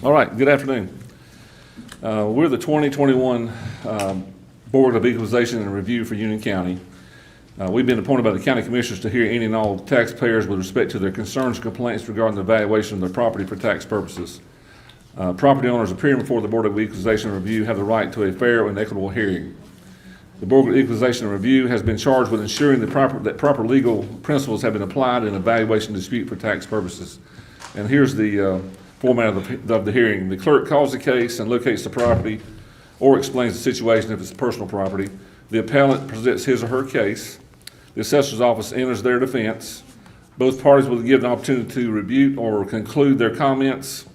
All right, good afternoon. We're the 2021 Board of Equalization and Review for Union County. We've been appointed by the County Commissioners to hear any and all taxpayers with respect to their concerns and complaints regarding the valuation of their property for tax purposes. Property owners appearing before the Board of Equalization and Review have the right to a fair and equitable hearing. The Board of Equalization and Review has been charged with ensuring that proper legal principles have been applied in a valuation dispute for tax purposes. And here's the format of the hearing. The clerk calls the case and locates the property or explains the situation if it's personal property. The appellant presents his or her case. The assessor's office enters their defense. Both parties will be given an opportunity to rebut or conclude their comments.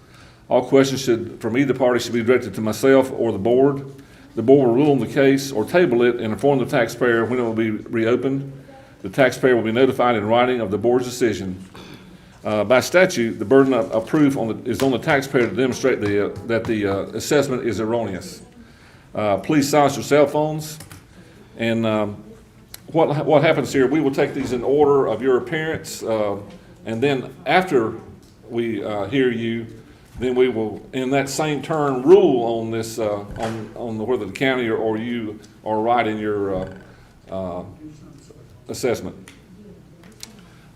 All questions from either party should be directed to myself or the board. The board will rule on the case or table it and inform the taxpayer when it will be reopened. The taxpayer will be notified in writing of the board's decision. By statute, the burden of proof is on the taxpayer to demonstrate that the assessment is erroneous. Please silence your cell phones. And what happens here, we will take these in order of your appearance, and then after we hear you, then we will, in that same turn, rule on this, on whether the county or you are right in your assessment.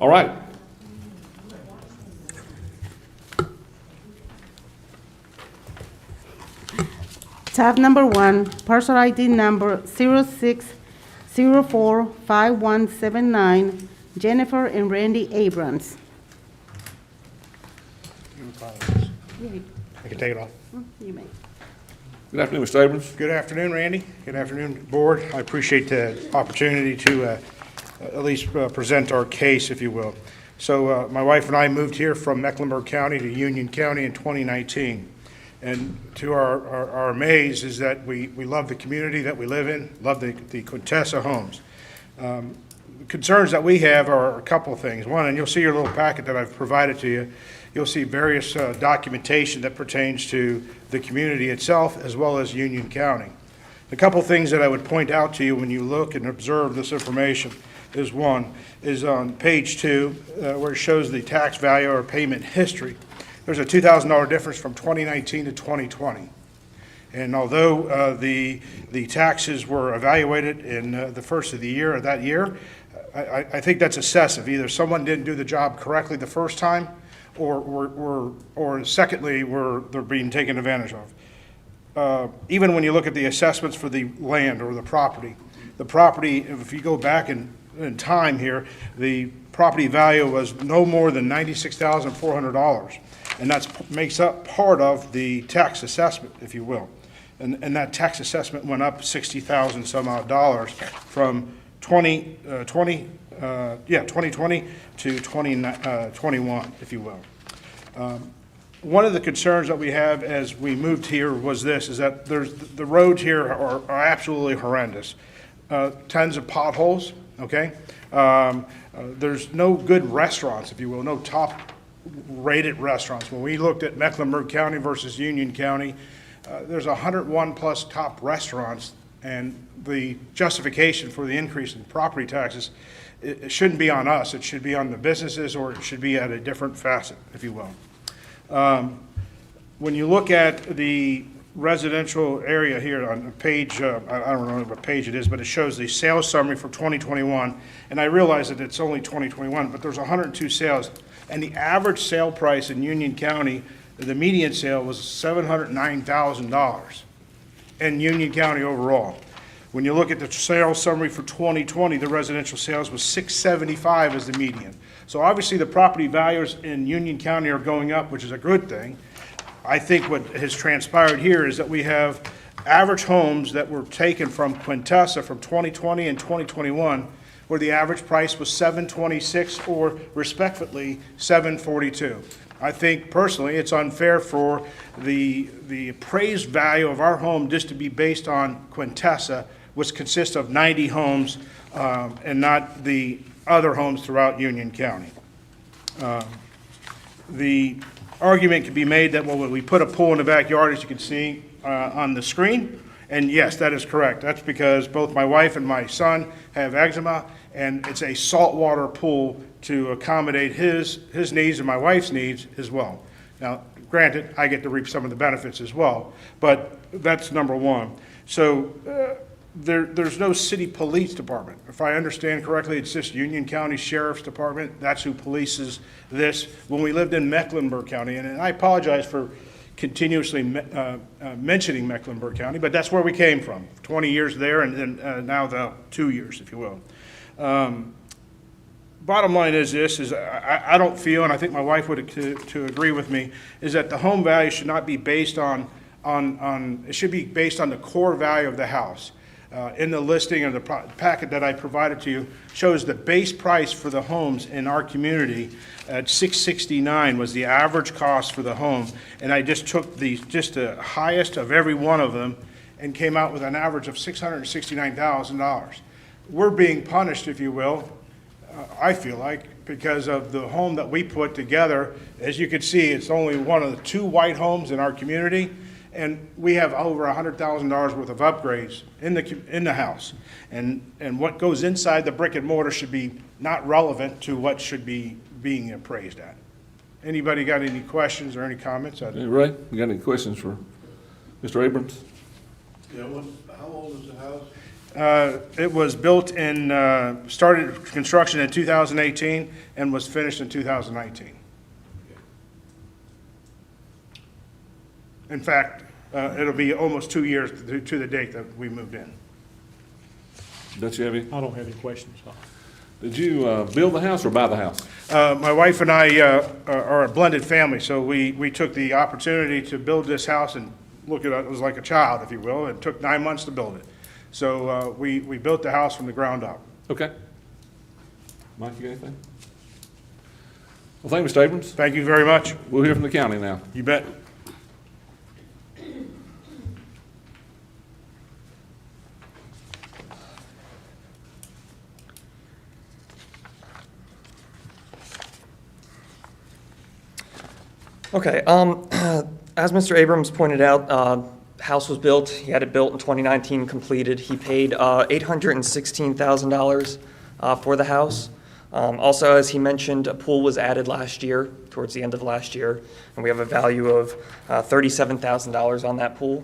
All right. Tab number 1, parcel ID number 06045179, Jennifer and Randy Abrams. I can take it off. You may. Good afternoon, Mr. Abrams. Good afternoon, Randy. Good afternoon, Board. I appreciate the opportunity to at least present our case, if you will. So my wife and I moved here from Mecklenburg County to Union County in 2019. And to our amaze is that we love the community that we live in, love the Quintessa homes. The concerns that we have are a couple of things. One, and you'll see your little packet that I've provided to you, you'll see various documentation that pertains to the community itself as well as Union County. A couple of things that I would point out to you when you look and observe this information is one, is on page 2, where it shows the tax value or payment history. There's a $2,000 difference from 2019 to 2020. And although the taxes were evaluated in the first of the year of that year, I think that's excessive. Either someone didn't do the job correctly the first time, or secondly, they're being taken advantage of. Even when you look at the assessments for the land or the property, if you go back in time here, the property value was no more than $96,400. And that makes up part of the tax assessment, if you will. And that tax assessment went up $60,000 some odd dollars from 2020 to 2021, if you will. One of the concerns that we have as we moved here was this, is that the roads here are absolutely horrendous. Tons of potholes, okay? There's no good restaurants, if you will, no top-rated restaurants. When we looked at Mecklenburg County versus Union County, there's 101 plus top restaurants, and the justification for the increase in property taxes, it shouldn't be on us. It should be on the businesses, or it should be at a different facet, if you will. When you look at the residential area here on page, I don't know what page it is, but it shows the sales summary for 2021, and I realize that it's only 2021, but there's 102 sales, and the average sale price in Union County, the median sale was $709,000 in Union County overall. When you look at the sales summary for 2020, the residential sales was $675 as the median. So obviously the property values in Union County are going up, which is a good thing. I think what has transpired here is that we have average homes that were taken from Quintessa from 2020 and 2021, where the average price was $726 or respectively $742. I think personally it's unfair for the appraised value of our home just to be based on Quintessa, which consists of 90 homes and not the other homes throughout Union County. The argument can be made that, well, we put a pool in the backyard, as you can see on the screen, and yes, that is correct. That's because both my wife and my son have eczema, and it's a saltwater pool to accommodate his needs and my wife's needs as well. Now, granted, I get to reap some of the benefits as well, but that's number one. So there's no city police department. If I understand correctly, it's just Union County Sheriff's Department. That's who polices this. When we lived in Mecklenburg County, and I apologize for continuously mentioning Mecklenburg County, but that's where we came from. 20 years there, and then now the 2 years, if you will. Bottom line is this, is I don't feel, and I think my wife would to agree with me, is that the home value should not be based on, it should be based on the core value of the house. In the listing of the packet that I provided to you shows the base price for the homes in our community at $669 was the average cost for the home. And I just took just the highest of every one of them and came out with an average of $669,000. We're being punished, if you will, I feel like, because of the home that we put together. As you can see, it's only one of the 2 white homes in our community, and we have over $100,000 worth of upgrades in the house. And what goes inside the brick and mortar should be not relevant to what should be being appraised at. Anybody got any questions or any comments? Hey, Ray, you got any questions for Mr. Abrams? Yeah, how old is the house? It was built in, started construction in 2018 and was finished in 2019. In fact, it'll be almost 2 years to the date that we moved in. Don't you have any? I don't have any questions. Did you build the house or buy the house? My wife and I are a blended family, so we took the opportunity to build this house and look at it, it was like a child, if you will. It took 9 months to build it. So we built the house from the ground up. Okay. Mike, you got anything? Well, thank you, Mr. Abrams. Thank you very much. We'll hear from the county now. You bet. Okay, as Mr. Abrams pointed out, house was built, he had it built in 2019, completed. He paid $816,000 for the house. Also, as he mentioned, a pool was added last year, towards the end of last year, and we have a value of $37,000 on that pool.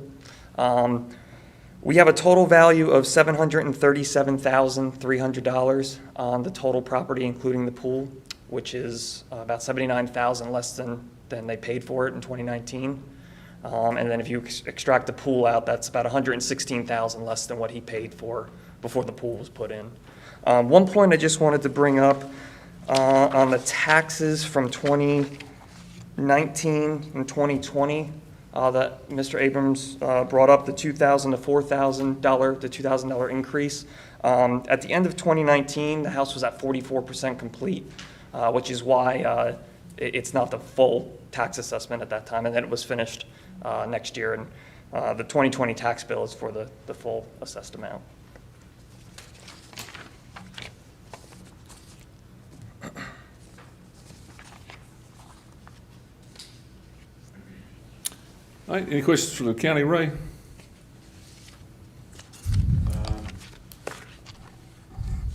We have a total value of $737,300 on the total property, including the pool, which is about $79,000 less than they paid for it in 2019. And then if you extract the pool out, that's about $116,000 less than what he paid for before the pool was put in. One point I just wanted to bring up on the taxes from 2019 and 2020 that Mr. Abrams brought up, the $2,000 to $4,000, the $2,000 increase. At the end of 2019, the house was at 44% complete, which is why it's not the full tax assessment at that time, and then it was finished next year, and the 2020 tax bill is for the full assessed amount. All right, any questions for the county, Ray?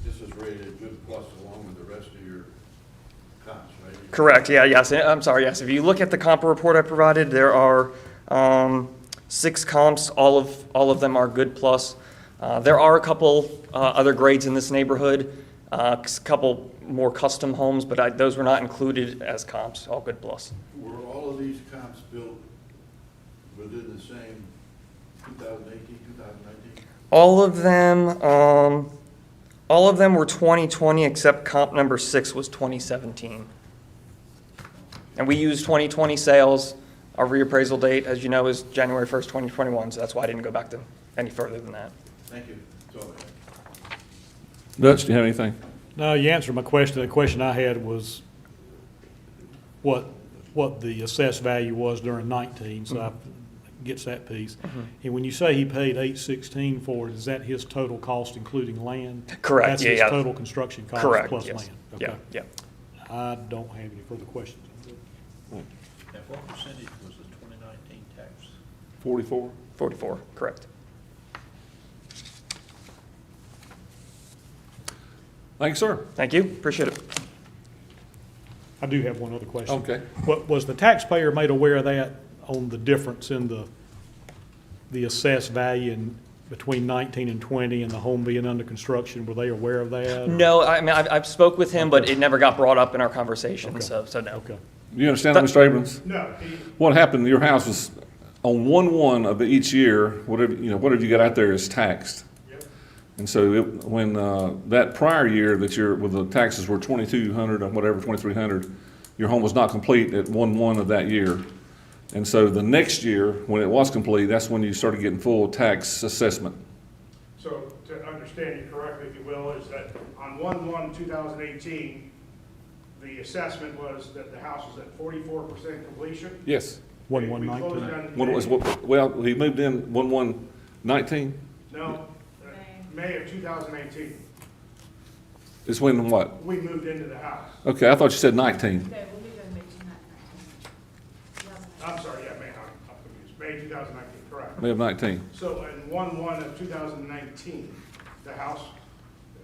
This is rated good plus along with the rest of your comps, right? Correct, yeah, yes, I'm sorry, yes. If you look at the comp report I provided, there are 6 comps, all of them are good plus. There are a couple other grades in this neighborhood, a couple more custom homes, but those were not included as comps, all good plus. Were all of these comps built within the same 2018, 2019? All of them were 2020, except comp number 6 was 2017. And we used 2020 sales. Our reappraisal date, as you know, is January 1st, 2021, so that's why I didn't go back to any further than that. Thank you. That's all I have. Dutch, do you have anything? No, you answered my question. The question I had was what the assessed value was during 19, so I gets that piece. And when you say he paid $816 for it, is that his total cost including land? Correct, That's yeah, his yeah. total construction cost Correct, plus yes. land? Yeah, Okay. yeah. I don't have any further questions. And what percentage was the 2019 tax? 44? 44, correct. Thanks, sir. Thank you, appreciate it. I do have one other question. Okay. Was the taxpayer made aware of that on the difference in the assessed value between 19 and 20 and the home being under construction? Were they aware of that? or- No, I mean, I've spoke with him, but it never got brought up in our conversation, Okay. so no. Okay. You understand that, Mr. Abrams? No, What happened, your house was on 1/1 of each year, whatever you got out there is taxed. Yep. And so when that prior year where the taxes were 2,200 or whatever, 2,300, your home was not complete at 1/1 of that year. And so the next year, when it was complete, that's when you started getting full tax assessment. so to understand you correctly, if you will, is that on 1/1/2018, the assessment was that the house was at 44% completion? Yes. We 1119. closed on When it was, well, he moved in 1/1/19 No, May of 2018, is when what? we moved into the house. Okay, I thought you said 19. I'm sorry, yeah, May, I'm confused, May 2019, correct. May of 19. So in 1/1/2019, the house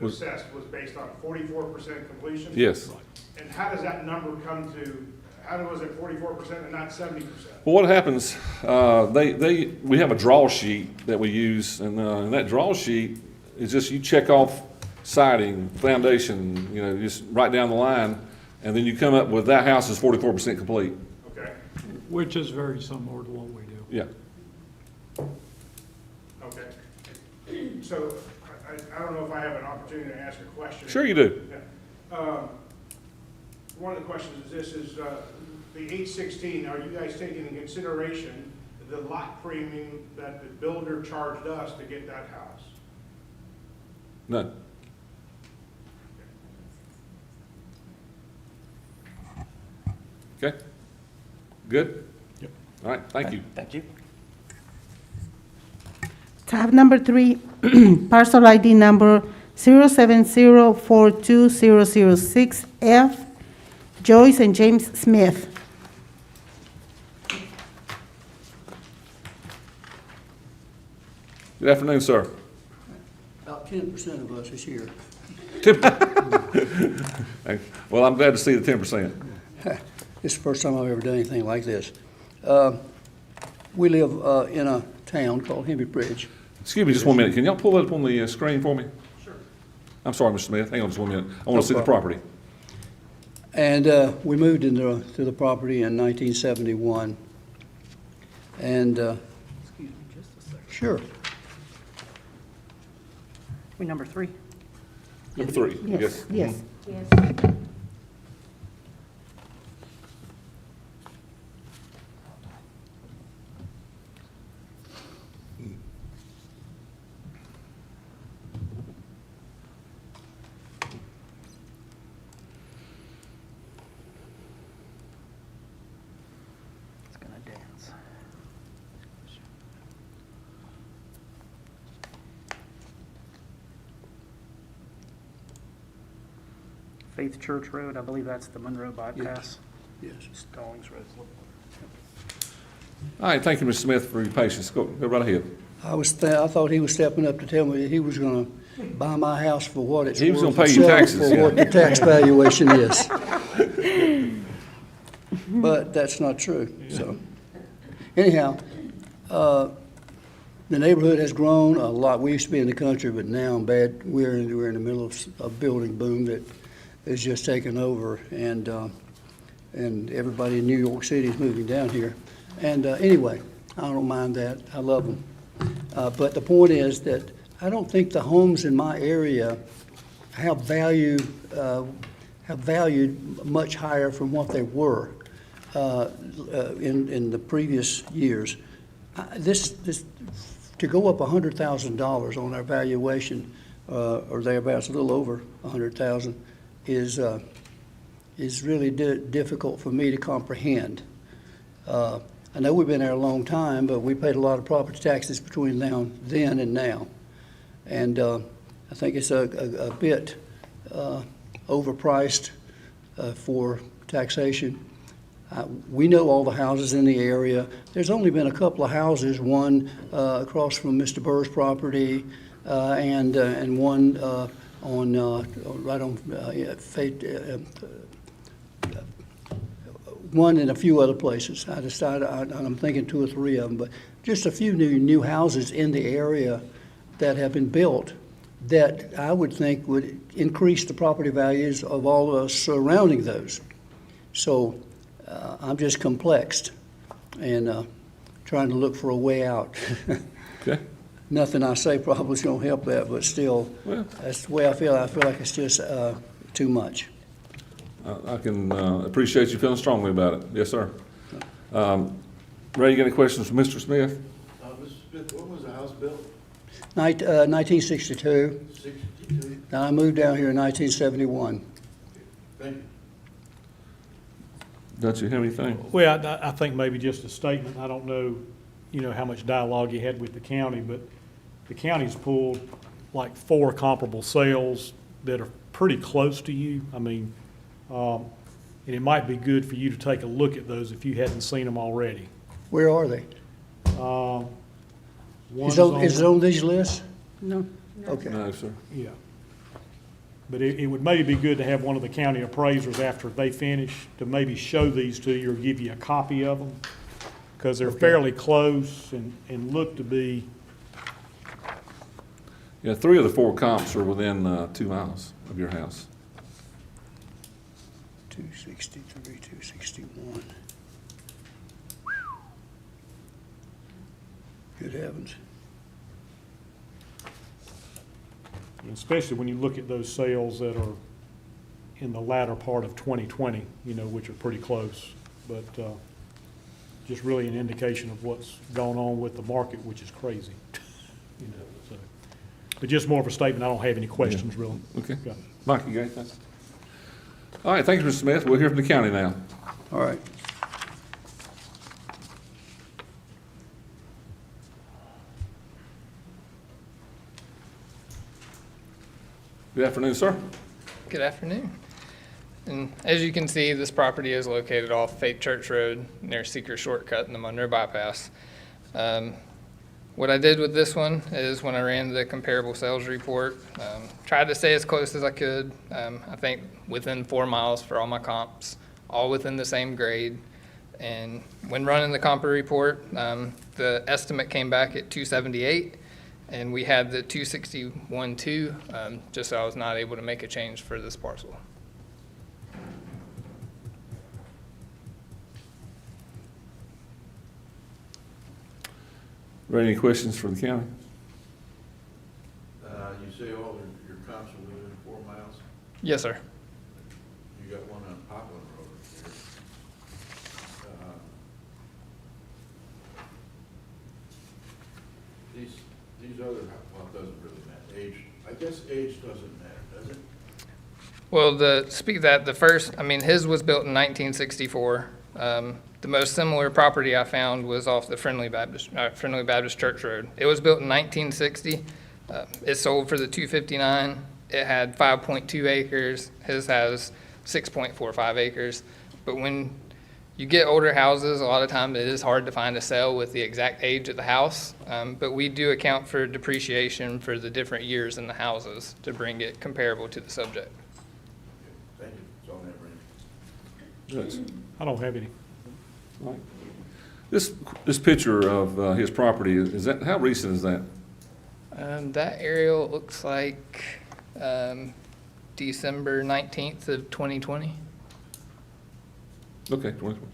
Was- assessed was based on 44% completion? Yes. And how does that number come to, how was it 44% and not 70%? Well, what happens, we have a draw sheet that we use, and that draw sheet is just, you check off siding, foundation, just right down the line, and then you come up with that house is 44% complete. Okay, Which is very similar to what we do. Yeah. okay. So I don't know if I have an opportunity to ask a question. Sure you do. Yeah. One of the questions is this, is the 816, are you guys taking into consideration the lot premium that the builder charged us to get that house? None. Okay? Good? Yep. All right, thank you. Thank you. Tab number 3, parcel ID number 070420006F, Joyce and James Smith. Good afternoon, sir. About 10% of us is here. Well, I'm glad to see the 10%. This is the first time I've ever done anything like this. We live in a town called Henry Bridge. Excuse me just 1 minute. Can y'all pull that up on the screen for me? Sure. I'm sorry, Mr. Smith. Hang on just 1 minute. I want to see the property. And we moved into the property in 1971. And, sure. We number 3. Number 3. Yes, yes. It's gonna dance. Faith Church Road, I believe that's the Monroe Bypass. Yes. Stallings Road. All right, thank you, Mr. Smith, for your patience. Go right ahead. I thought he was stepping up to tell me that he was going to buy my house for what it's worth. He was gonna pay and you sell it taxes, For yeah. what the tax valuation is. But that's not true, so. Anyhow, the neighborhood has grown a lot. We used to be in the country, but now we're in the middle of a building boom that is just taking over, and everybody in New York City is moving down here. And anyway, I don't mind that. I love them. But the point is that I don't think the homes in my area have valued much higher from what they were in the previous years. This to go up $100,000 on our valuation, or thereabouts, a little over $100,000, is really difficult for me to comprehend. I know we've been there a long time, but we paid a lot of property taxes between then and now. And I think it's a bit overpriced for taxation. We know all the houses in the area. There's only been a couple of houses, one across from Mr. Burr's property, and one right on one in a few other places. I decided, I'm thinking 2 or 3 of them, but just a few new houses in the area that have been built that I would think would increase the property values of all of us surrounding those. So I'm just complexed and trying to look for a way out. Okay. Nothing I say probably is going to help that, but still, Well, that's the way I feel. I feel like it's just too much. I can appreciate you feeling strongly about it. Yes, sir. Ray, you got any questions for Mr. Smith? Mr. Smith, when was the house built? 1962. 62? Now, I moved down here in 1971. Thank you. Don't you have anything? Well, I think maybe just a statement. I don't know, how much dialogue you had with the county, but the county's pulled like 4 comparable sales that are pretty close to you. I mean, and it might be good for you to take a look at those if you hadn't seen them already. Where are they? One Is it on these lists? No. Okay. No, sir. Yeah. But it would maybe be good to have one of the county appraisers after they finish to maybe show these to you or give you a copy of them, because they're fairly close and look to be, Yeah, 3 of the 4 comps are within 2 miles of your house. 263, 261. Good heavens. especially when you look at those sales that are in the latter part of 2020, which are pretty close. But just really an indication of what's going on with the market, which is crazy. So. But just more of a statement. I don't have any questions, really. Okay. Mike, you got anything? All right, thank you, Mr. Smith. We'll hear from the county now. All right. Good afternoon, sir. Good afternoon. And as you can see, this property is located off Faith Church Road near Secret Shortcut in the Monroe Bypass. What I did with this one is when I ran the comparable sales report, tried to stay as close as I could. I think within 4 miles for all my comps, all within the same grade. And when running the comp report, the estimate came back at 278. And we had the 261.2, just so I was not able to make a change for this parcel. Ray, any questions for the county? You say all your comps are within 4 miles? Yes, sir. You got one on Poplar Road here. These other, well, it doesn't really matter. Age, I guess age doesn't matter, does it? Well, to speak of that, the first, his was built in 1964. The most similar property I found was off the Friendly Baptist Church Road. It was built in 1960. It sold for the $259. It had 5.2 acres. His has 6.45 acres. But when you get older houses, a lot of times it is hard to find a sale with the exact age of the house. But we do account for depreciation for the different years in the houses to bring it comparable to the subject. Thank you. It's all that range. Judge. I don't have any. Right. This picture of his property, is that, how recent is that? That aerial looks like December 19th of 2020. Okay, 2020.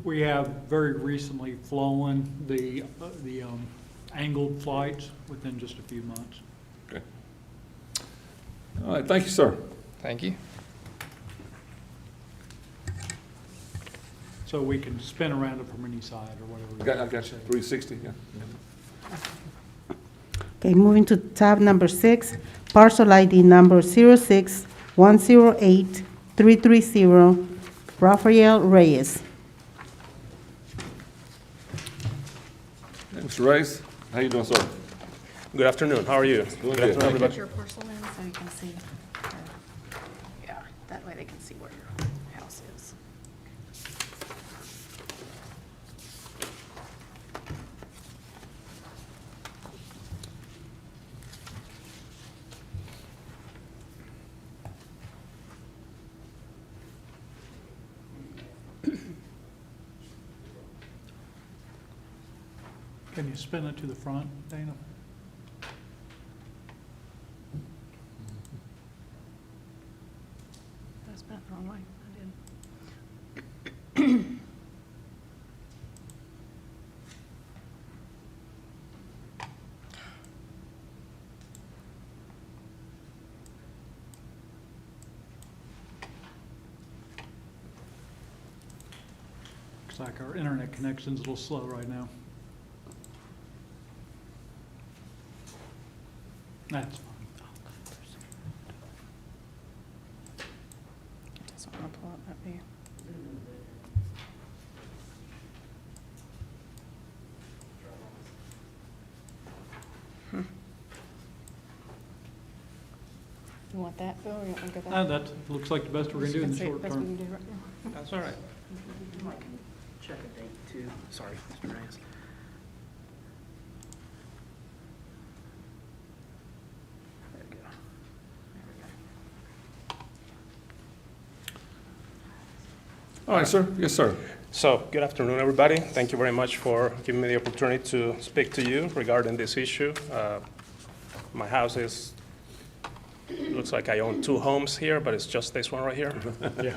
We have very recently flown the angled flights within just a few months. Okay. All right, thank you, sir. Thank you. So we can spin around it from any side or whatever. I got you, 360, yeah. Okay, moving to tab number 6, parcel ID number 06108-330, Rafael Reyes. Hey, Mr. Reyes, how you doing, sir? Good afternoon. How are you? Doing good. Thank you. Put your parcel in so you can see. Yeah, that way they can see where your house is. Can you spin it to the front, Dana? That's bent the wrong way. I did. Looks like our internet connection's a little slow right now. That's fine. Doesn't want to pull up that view. You want that, Bill, or you want me to go back? That looks like the best we're gonna do in the That's short best we term. can do right now. That's all right. Mike, can you check a date too? Sorry, Mr. Reyes. There we go. All right, sir. Yes, sir. So, good afternoon, everybody. Thank you very much for giving me the opportunity to speak to you regarding this issue. My house is, looks like I own 2 homes here, but it's just this one right here. Yeah.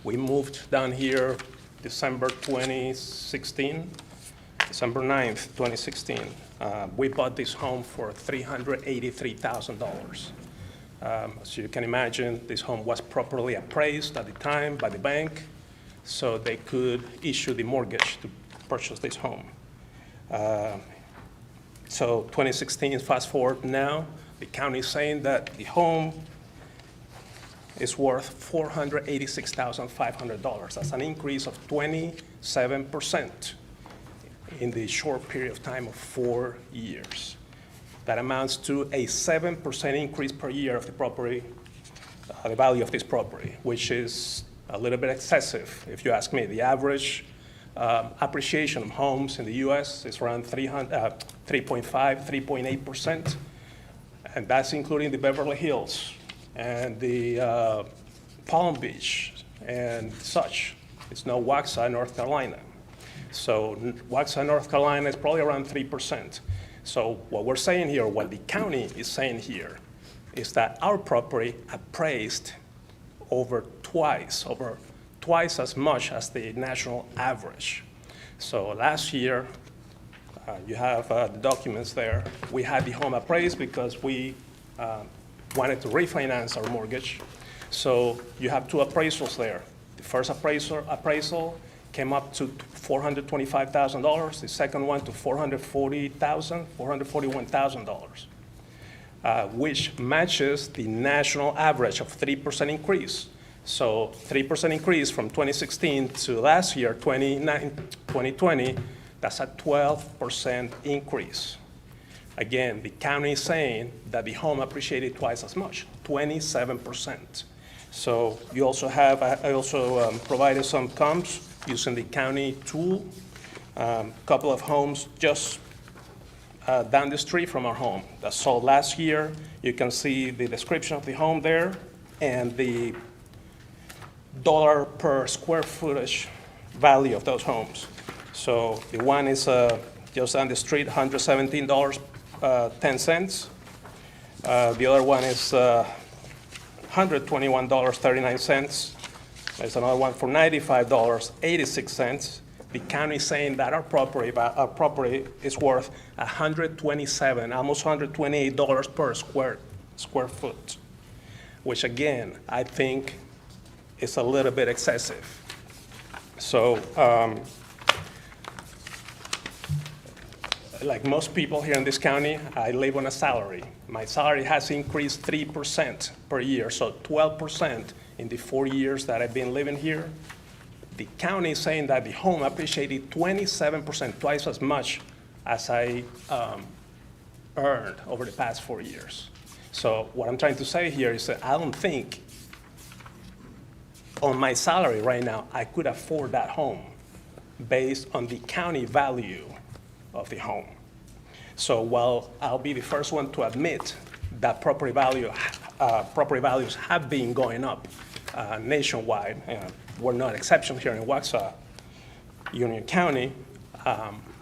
We moved down here December 2016, December 9th, 2016. We bought this home for $383,000. As you can imagine, this home was properly appraised at the time by the bank, so they could issue the mortgage to purchase this home. So 2016, fast forward now, the county is saying that the home is worth $486,500. That's an increase of 27% in the short period of time of 4 years. That amounts to a 7% increase per year of the property, the value of this property, which is a little bit excessive, if you ask me. The average appreciation of homes in the U.S. is around 3.5, 3.8%, and that's including the Beverly Hills and the Palm Beach and such. It's no Waxhaw, North Carolina. So Waxhaw, North Carolina is probably around 3%. So what we're saying here, what the county is saying here, is that our property appraised over twice as much as the national average. So last year, you have the documents there. We had the home appraised because we wanted to refinance our mortgage. So you have 2 appraisals there. The first appraisal came up to $425,000. The second one to $441,000, which matches the national average of 3% increase. So 3% increase from 2016 to last year, 2020, that's a 12% increase. Again, the county is saying that the home appreciated twice as much, 27%. So you also have, I also provided some comps using the county tool. Couple of homes just down the street from our home that sold last year. You can see the description of the home there and the dollar per square footage value of those homes. So the one is just down the street, $117.10. The other one is $121.39. There's another one for $95.86. The county is saying that our property is worth $127, almost $128 per square foot, which again, I think is a little bit excessive. So, like most people here in this county, I live on a salary. My salary has increased 3% per year, so 12% in the 4 years that I've been living here. The county is saying that the home appreciated 27%, twice as much as I earned over the past 4 years. So what I'm trying to say here is that I don't think on my salary right now, I could afford that home based on the county value of the home. So while I'll be the first one to admit that property values have been going up nationwide, we're not exception here in Waxhaw, Union County,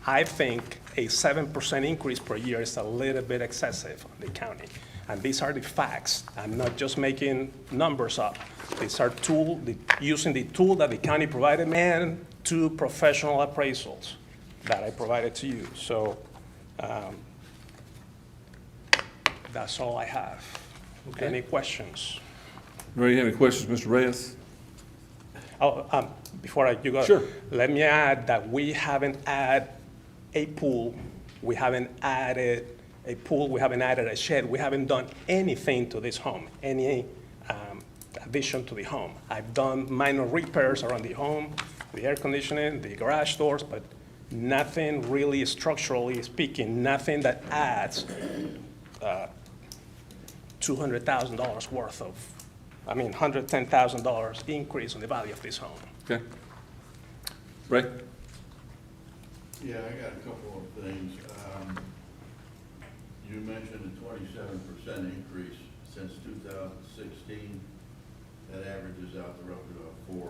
I think a 7% increase per year is a little bit excessive on the county. And these are the facts. I'm not just making numbers up. These are using the tool that the county provided me and 2 professional appraisals that I provided to you. So that's all I have. Okay. Any questions? Ray, any questions, Mr. Reyes? Oh, before you go, Sure. let me add that we haven't added a pool, we haven't added a shed, we haven't done anything to this home, any addition to the home. I've done minor repairs around the home, the air conditioning, the garage doors, but nothing really structurally speaking, nothing that adds $200,000 worth of, $110,000 increase in the value of this home. Okay. Ray? Yeah, I got a couple of things. You mentioned a 27% increase since 2016. That averages out to roughly about 4%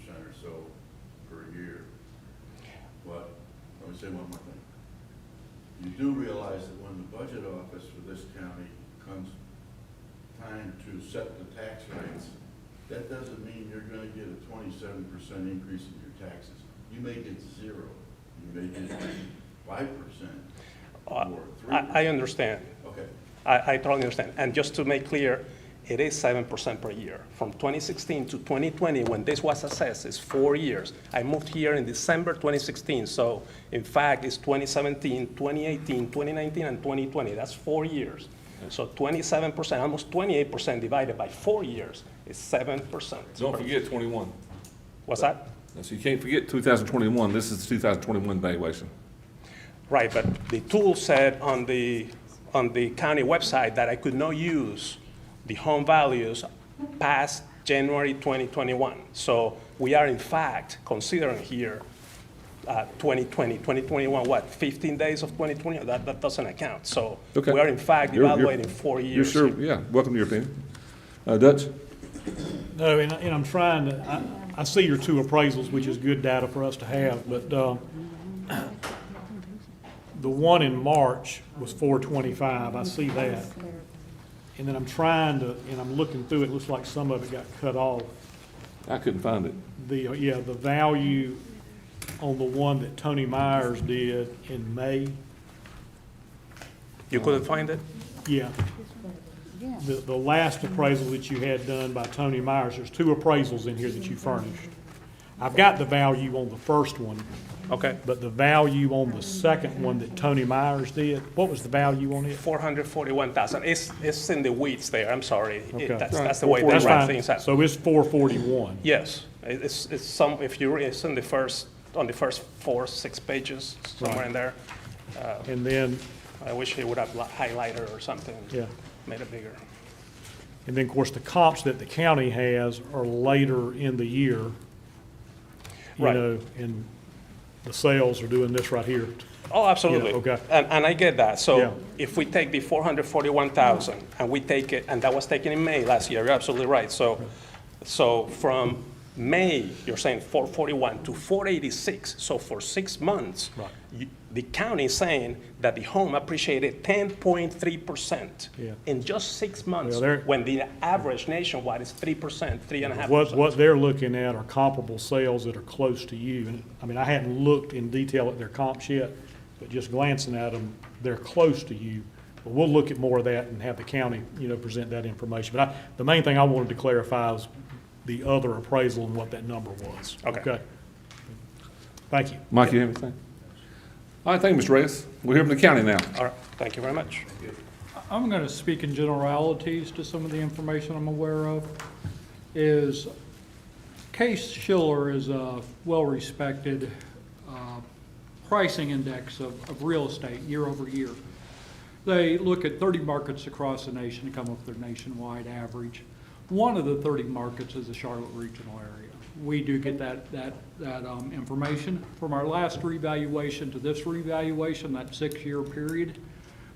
or so per year. But let me say one more thing. You do realize that when the budget office for this county comes time to set the tax rates, that doesn't mean you're going to get a 27% increase in your taxes. You may get 0. You may get 5%. Or 3%. I understand. Okay. I totally understand. And just to make clear, it is 7% per year. From 2016 to 2020, when this was assessed, it's 4 years. I moved here in December 2016, so in fact, it's 2017, 2018, 2019, and 2020. That's 4 years. So 27%, almost 28% divided by 4 years is 7%. Don't forget 21. What's that? So you can't forget 2021. This is the 2021 valuation. Right, but the tool said on the county website that I could not use the home values past January 2021. So we are in fact considering here 2020, 2021, what, 15 days of 2020? That doesn't account. So Okay. we are in fact You're- evaluating 4 years. You're sure, yeah, welcome to your opinion. Dutch? No, and I'm trying to, I see your 2 appraisals, which is good data for us to have, but the one in March was 425, I see that. And then I'm trying to, and I'm looking through it, looks like some of it got cut off. I couldn't find it. The value on the one that Tony Myers did in May, You couldn't find it? yeah. The last appraisal that you had done by Tony Myers, there's 2 appraisals in here that you furnished. I've got the value on the first one, Okay. but the value on the second one that Tony Myers did, what was the value on it? 441,000. It's in the weeds there. I'm sorry. Okay. That's the way they That's write fine. things out. So it's 441. Yes, it's some, if you read, it's in the first, on the first 4, 6 pages, somewhere Right. in there. And then, I wish it would have highlighted or something. yeah. Made it bigger. And then, of course, the comps that the county has are later in the year. You Right. know, and the sales are doing this right here. Oh, absolutely. Yeah, okay. And I get that. Yeah. So if we take the 441,000 and we take it, and that was taken in May last year, you're absolutely right. So from May, you're saying 441 to 486. So for 6 months, Right. the county is saying that the home appreciated 10.3% Yeah. in just 6 months, Well, they're- when the average nationwide is 3%, 3.5%. What they're looking at are comparable sales that are close to you. And, I mean, I hadn't looked in detail at their comps yet, but just glancing at them, they're close to you. But we'll look at more of that and have the county, present that information. But the main thing I wanted to clarify is the other appraisal and what that number was. Okay. Thank you. Mike, you have anything? All right, thank you, Mr. Reyes. We'll hear from the county now. All right, thank you very much. I'm going to speak in generalities to some of the information I'm aware of. Case Shiller is a well-respected pricing index of real estate year over year. They look at 30 markets across the nation to come up with their nationwide average. One of the 30 markets is the Charlotte regional area. We do get that information. From our last revaluation to this revaluation, that 6-year period,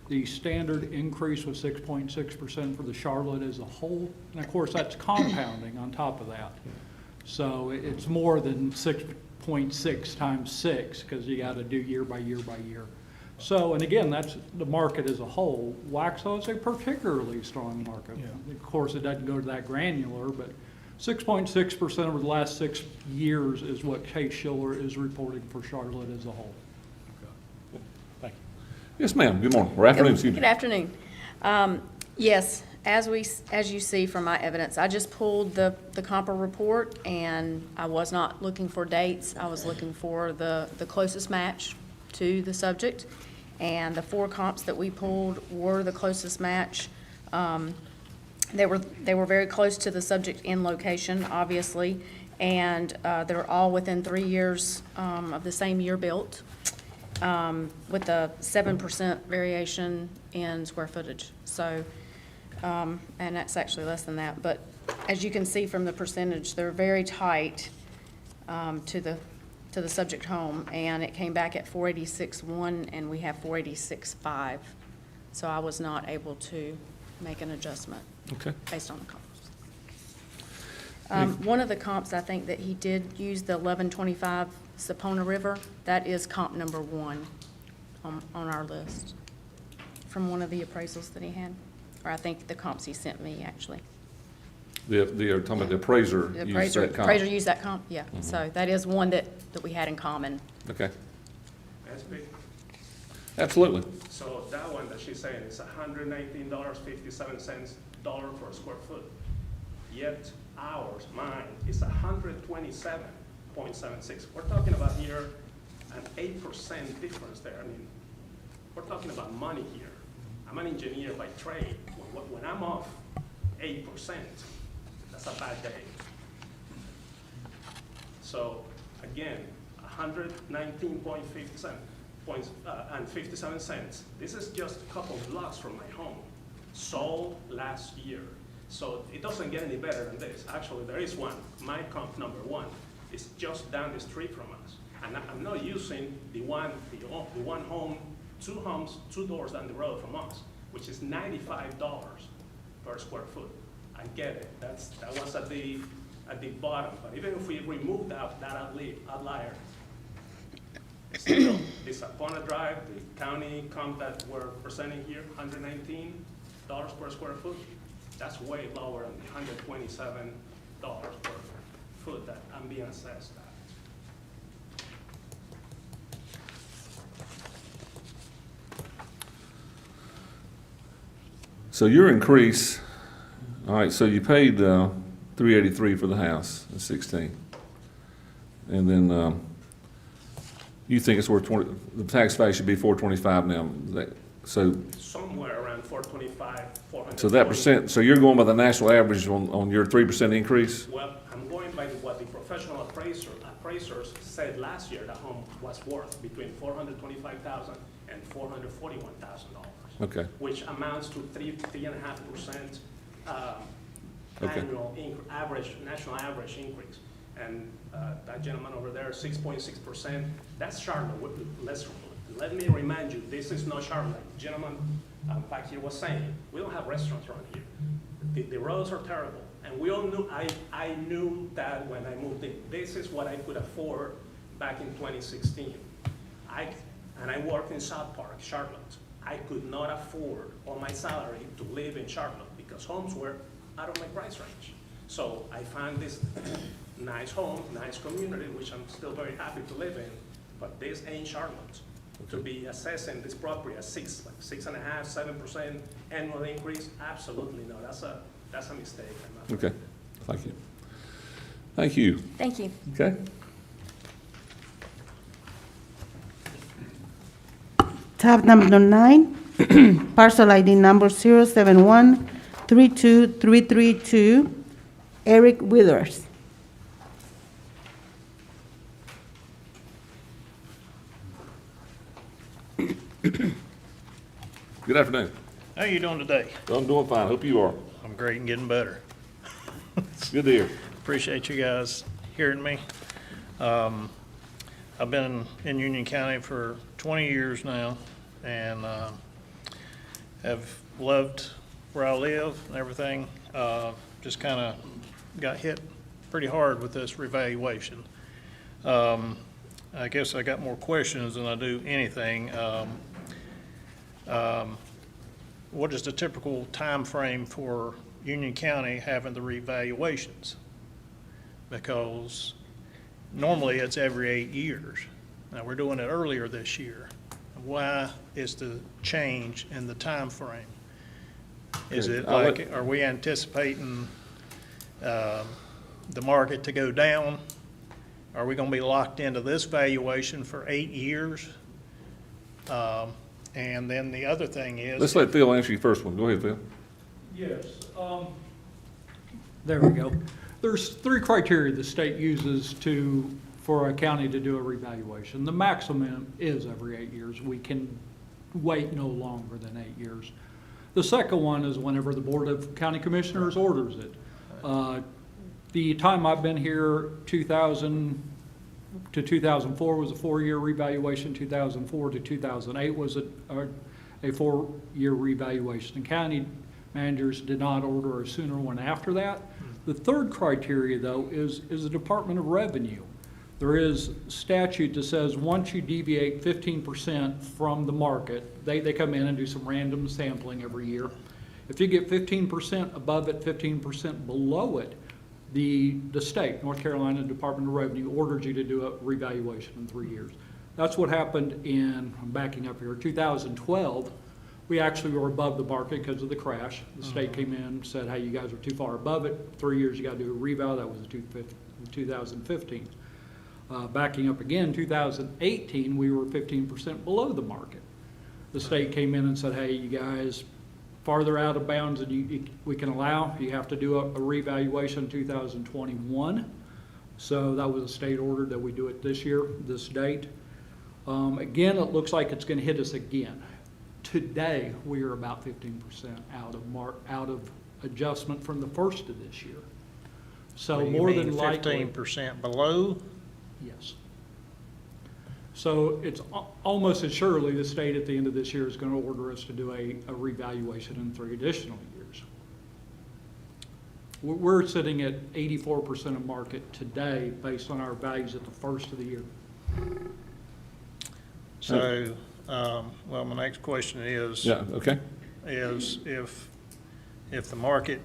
the standard increase was 6.6% for the Charlotte as a whole. And of course, that's compounding on top of that. So it's more than 6.6 times 6, because you got to do year by year by year. So, and again, that's the market as a whole. Waxhaw is a particularly strong market. Of course, it doesn't go to that granular, but 6.6% over the last 6 years is what Kate Schiller is reporting for Charlotte as a whole. Thank you. Yes, ma'am. Good morning, or afternoon, excuse me. Good afternoon. Yes, as you see from my evidence, I just pulled the compa report, and I was not looking for dates. I was looking for the closest match to the subject, and the 4 comps that we pulled were the closest match. They were very close to the subject in location, obviously, and they're all within 3 years of the same year built, with a 7% variation in square footage. So, and that's actually less than that. But as you can see from the percentage, they're very tight to the subject home, and it came back at 486.1, and we have 486.5. So I was not able to make an adjustment. Okay. Based on the comps. One of the comps, I think that he did use the 1125 Sapona River. That is comp number 1 on our list from one of the appraisals that he had. Or I think the comps he sent me, actually. Talking about the appraiser The used that comp. appraiser used that comp, yeah. So that is one that we had in common. Okay, That's big. absolutely. So that one that she's saying is $119.57 per square foot. Yet mine is 127.76. We're talking about here an 8% difference there. I mean, we're talking about money here. I'm an engineer by trade. When I'm off 8%, that's a bad day. So again, 119.57 cents. This is just a couple blocks from my home. Sold last year. So it doesn't get any better than this. Actually, there is one. My comp number 1 is just down the street from us. And I'm not using the one home, 2 homes, 2 doors down the road from us, which is $95 per square foot. I get it. That was at the bottom. But even if we remove that outlier, still, this Sapona Drive, the county comp that we're presenting here, $119 per square foot, that's way lower than the $127 per foot that I'm being assessed at. So your increase, all right, so you paid $383 for the house in 16. And then you think it's worth 20, the tax value should be 425 now. So Somewhere around 425, 400. so that percent, so you're going by the national average on your 3% increase? Well, I'm going by what the professional appraisers said last year that home was worth between $425,000 and $441,000. Okay. Which amounts to 3.5% Okay. annual national average increase. And that gentleman over there, 6.6%, that's Charlotte. Let me remind you, this is not Charlotte. Gentleman back here was saying, we don't have restaurants around here. The roads are terrible. And we all knew, I knew that when I moved in. This is what I could afford back in 2016. And I worked in South Park, Charlotte. I could not afford on my salary to live in Charlotte because homes were out of my price range. So I found this nice home, nice community, which I'm still very happy to live in, but this ain't Charlotte. To be assessing this property at 6.5, 7% annual increase, absolutely no. That's a mistake. Okay, thank you. Thank you. Thank you. Okay. Tab number 9, parcel ID number 071-32332, Eric Withers. Good afternoon. How you doing today? Well, I'm doing fine. Hope you are. I'm great and getting better. Good to hear. Appreciate you guys hearing me. I've been in Union County for 20 years now, and have loved where I live and everything. Just kind of got hit pretty hard with this revaluation. I guess I got more questions than I do anything. What is the typical time frame for Union County having the revaluations? Because normally it's every 8 years. Now, we're doing it earlier this year. Why is the change in the time frame? Is it I'll like, are we anticipating the market to go down? Are we going to be locked into this valuation for 8 years? And then the other thing is. Let's let Phil answer your first one. Go ahead, Phil. Yes, there we go. There's 3 criteria the state uses for a county to do a revaluation. The maximum is every 8 years. We can wait no longer than 8 years. The second one is whenever the Board of County Commissioners orders it. The time I've been here, 2000 to 2004 was a 4-year revaluation. 2004 to 2008 was a 4-year revaluation. And county managers did not order a sooner one after that. The third criteria, though, is the Department of Revenue. There is statute that says once you deviate 15% from the market, they come in and do some random sampling every year. If you get 15% above it, 15% below it, the state, North Carolina Department of Revenue, ordered you to do a revaluation in 3 years. That's what happened I'm backing up here, 2012. We actually were above the market because of the crash. The state came in and said, hey, you guys are too far above it. 3 years, you got to do a reval. That was 2015. Backing up again, 2018, we were 15% below the market. The state came in and said, hey, you guys, farther out of bounds than we can allow, you have to do a revaluation in 2021. So that was a state order that we do it this year, this date. Again, it looks like it's going to hit us again. Today, we are about 15% out of adjustment from the first of this year. So You more mean than likely, 15% below? yes. So it's almost as surely the state at the end of this year is going to order us to do a revaluation in 3 additional years. We're sitting at 84% of market today based on our values at the first of the year. So, well, my next question is. Yeah, okay. Is if the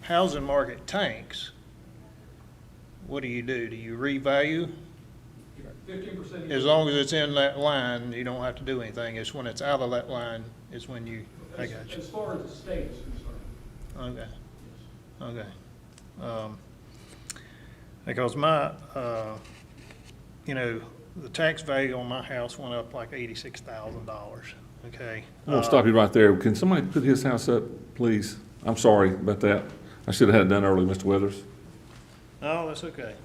housing market tanks, what do? Do you revalue? 15%. As long as it's in that line, you don't have to do anything. It's when it's out of that line is when you, I got you. As far as the state is concerned. Okay. Okay. Because my, the tax value on my house went up like $86,000, okay? I'm gonna stop you right there. Can somebody put his house up, please? I'm sorry about that. I should have had it done early, Mr. Weathers. No, that's okay.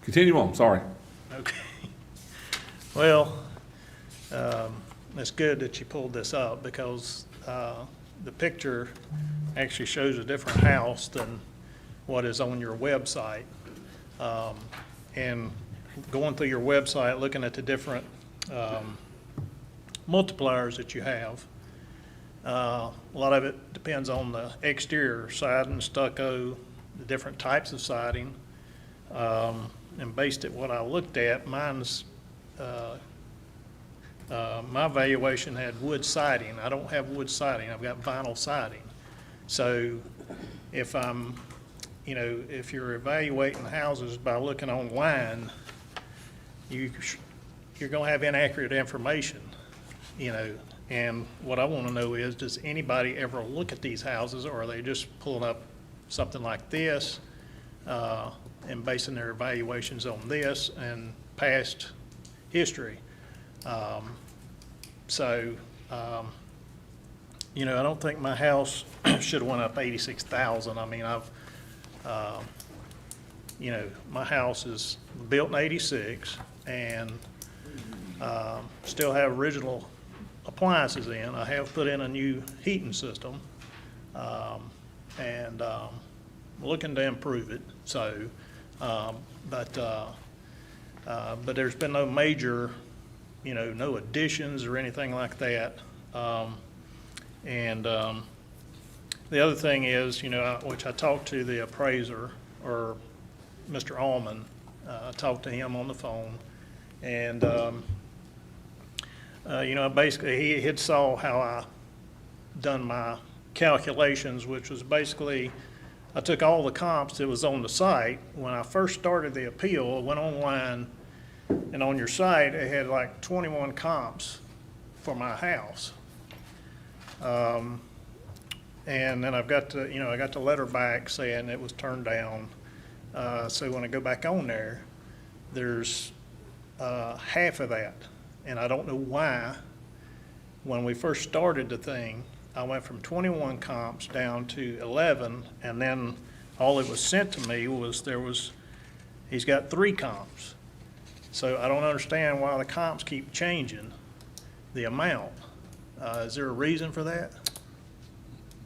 Continue on, sorry. Okay. Well, it's good that you pulled this up because the picture actually shows a different house than what is on your website. And going through your website, looking at the different multipliers that you have, a lot of it depends on the exterior siding, stucco, the different types of siding. And based at what I looked at, mine's, my valuation had wood siding. I don't have wood siding, I've got vinyl siding. So if if you're evaluating houses by looking online, you're gonna have inaccurate information, and what I wanna know is, does anybody ever look at these houses, or are they just pulling up something like this, and basing their evaluations on this and past history? So, you know, I don't think my house should have went up 86,000. I mean, you know, my house is built in 86 and still have original appliances in. I have put in a new heating system and looking to improve it. So, but there's been no major, you know, no additions or anything like that. The other thing is, you know, which I talked to the appraiser, or Mr. Allman, I talked to him on the phone, and, you know, basically he had saw how I done my calculations, which was basically, I took all the comps that was on the site. When I first started the appeal, I went online, and on your site, it had like 21 comps for my house. And then I've got the, you know, I got the letter back saying it was turned down. So when I go back on there, there's half of that. And I don't know why. When we first started the thing, I went from 21 comps down to 11, and then all that was sent to me was he's got 3 comps. So I don't understand why the comps keep changing the amount. Is there a reason for that?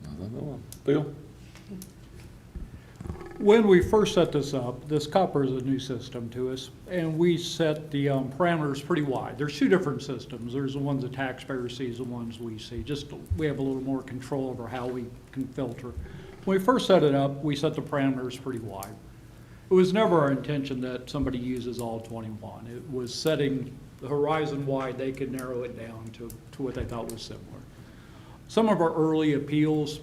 I don't know. Bill? When we first set this up, this copper is a new system to us, and we set the parameters pretty wide. There's 2 different systems. There's the ones the taxpayer sees, the ones we see. Just we have a little more control over how we can filter. When we first set it up, we set the parameters pretty wide. It was never our intention that somebody uses all 21. It was setting the horizon wide. They could narrow it down to what they thought was similar. Some of our early appeals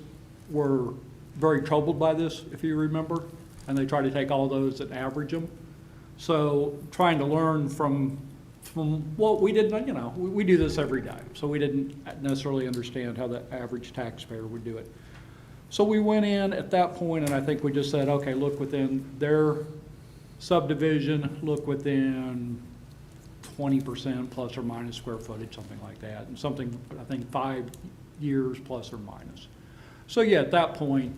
were very troubled by this, if you remember, and they tried to take all those and average them. So trying to learn from what we didn't, you know, we do this every day, so we didn't necessarily understand how the average taxpayer would do it. So we went in at that point, and I think we just said, okay, look within their subdivision, look within 20% plus or minus square footage, something like that, and something, I think 5 years plus or minus. So yeah, at that point,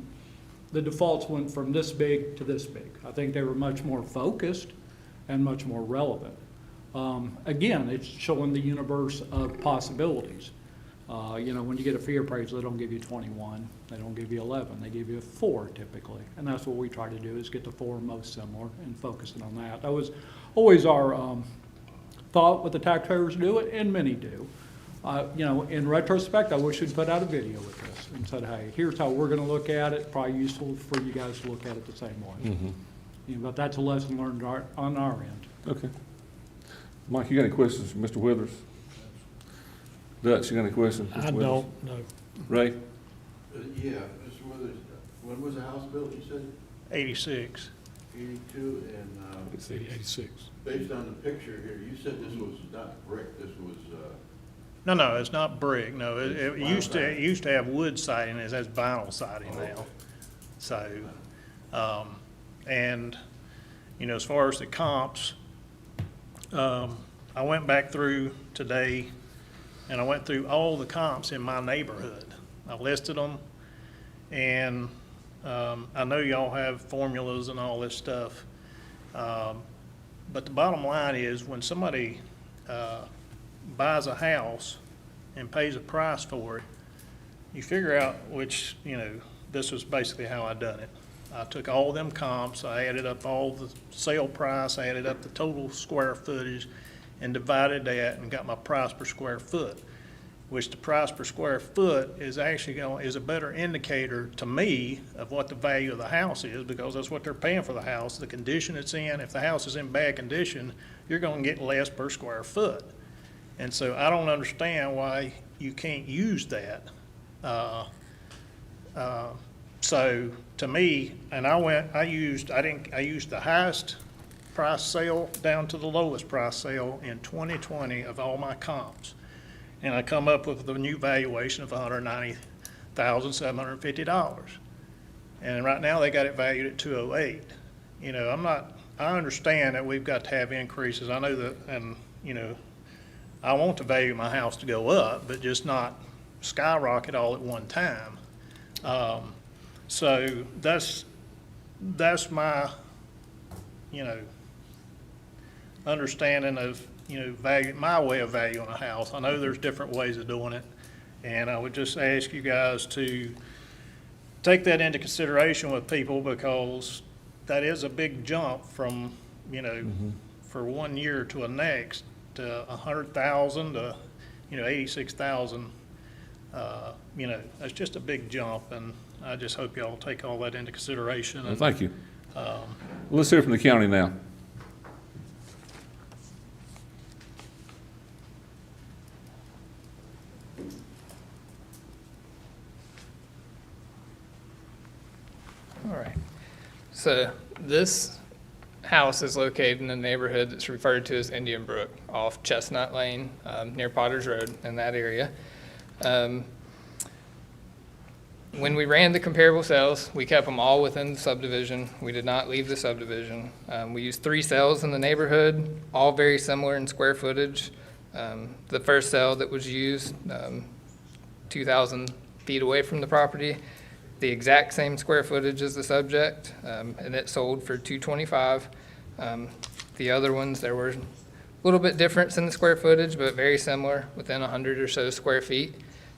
the defaults went from this big to this big. I think they were much more focused and much more relevant. Again, it's showing the universe of possibilities. You know, when you get a fee appraisal, they don't give you 21, they don't give you 11, they give you 4 typically. And that's what we try to do, is get the 4 most similar and focusing on that. That was always our thought with the taxpayers do it, and many do. You know, in retrospect, I wish we'd put out a video with this and said, hey, here's how we're gonna look at it, probably useful for you guys to look at it the same way. Mm-hmm. You know, but that's a lesson learned on our end. Okay. Mike, you got any questions for Mr. Withers? Dutch, you got any questions? Mr. I Withers? don't know. Ray? Yeah, Mr. Withers, when was the house built, you said? 86. 82, and, Let's see, 86. based on the picture here, you said this was not brick, this was, No, it's not brick. No, it used to have wood siding. It has vinyl siding now. So, and you know, as far as the comps, I went back through today, and I went through all the comps in my neighborhood. I listed them, and I know y'all have formulas and all this stuff, but the bottom line is, when somebody buys a house and pays a price for it, you figure out which, you know, this was basically how I done it. I took all them comps, I added up all the sale price, I added up the total square footage, and divided that and got my price per square foot, which the price per square foot is actually is a better indicator to me of what the value of the house is, because that's what they're paying for the house, the condition it's in. If the house is in bad condition, you're gonna get less per square foot. And so I don't understand why you can't use that. So to me, and I used the highest price sale down to the lowest price sale in 2020 of all my comps. And I come up with the new valuation of $190,750. And right now they got it valued at $208. You know, I understand that we've got to have increases. I know that, and you know, I want the value of my house to go up, but just not skyrocket all at one time. So that's my, understanding of, value, my way of valuing a house. I know there's different ways of doing it, and I would just ask you guys to take that into consideration with people, because that is a big jump from, for 1 year to the next, to 100,000 to, 86,000. That's just a big jump, and I just hope y'all take all that into consideration. Well, And, thank you. Let's hear from the county now. All right. So this house is located in a neighborhood that's referred to as Indian Brook off Chestnut Lane, near Potter's Road in that area. When we ran the comparable sales, we kept them all within the subdivision. We did not leave the subdivision. We used 3 sales in the neighborhood, all very similar in square footage. The first sale that was used, 2,000 feet away from the property, the exact same square footage as the subject, and it sold for $225. The other ones, there were a little bit difference in the square footage, but very similar, within 100 or so square feet.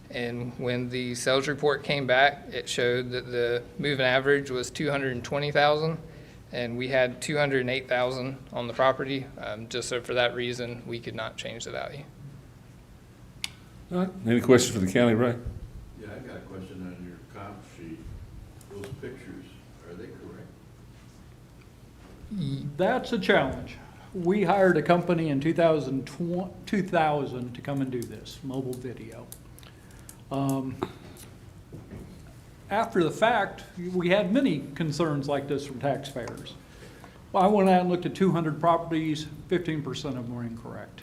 And when the sales report came back, it showed that the moving average was $220,000, and we had $208,000 on the property. Just so for that reason, we could not change the value. All right. Any questions for the county, Ray? Yeah, I got a question on your comp sheet. Those pictures, are they correct? That's a challenge. We hired a company in 2000 to come and do this, mobile video. After the fact, we had many concerns like this from taxpayers. Well, I went out and looked at 200 properties, 15% of them were incorrect.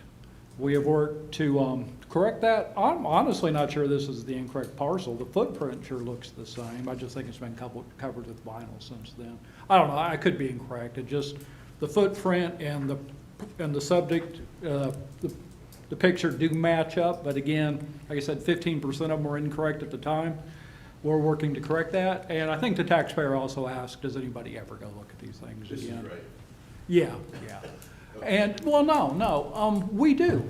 We have worked to correct that. I'm honestly not sure this is the incorrect parcel. The footprint sure looks the same. I just think it's been covered with vinyl since then. I don't know, I could be incorrect. It just, the footprint and the subject, the picture do match up, but again, like I said, 15% of them were incorrect at the time. We're working to correct that, and I think the taxpayer also asked, does anybody ever go look at these things This is again? right. Yeah. And, well, no, we do.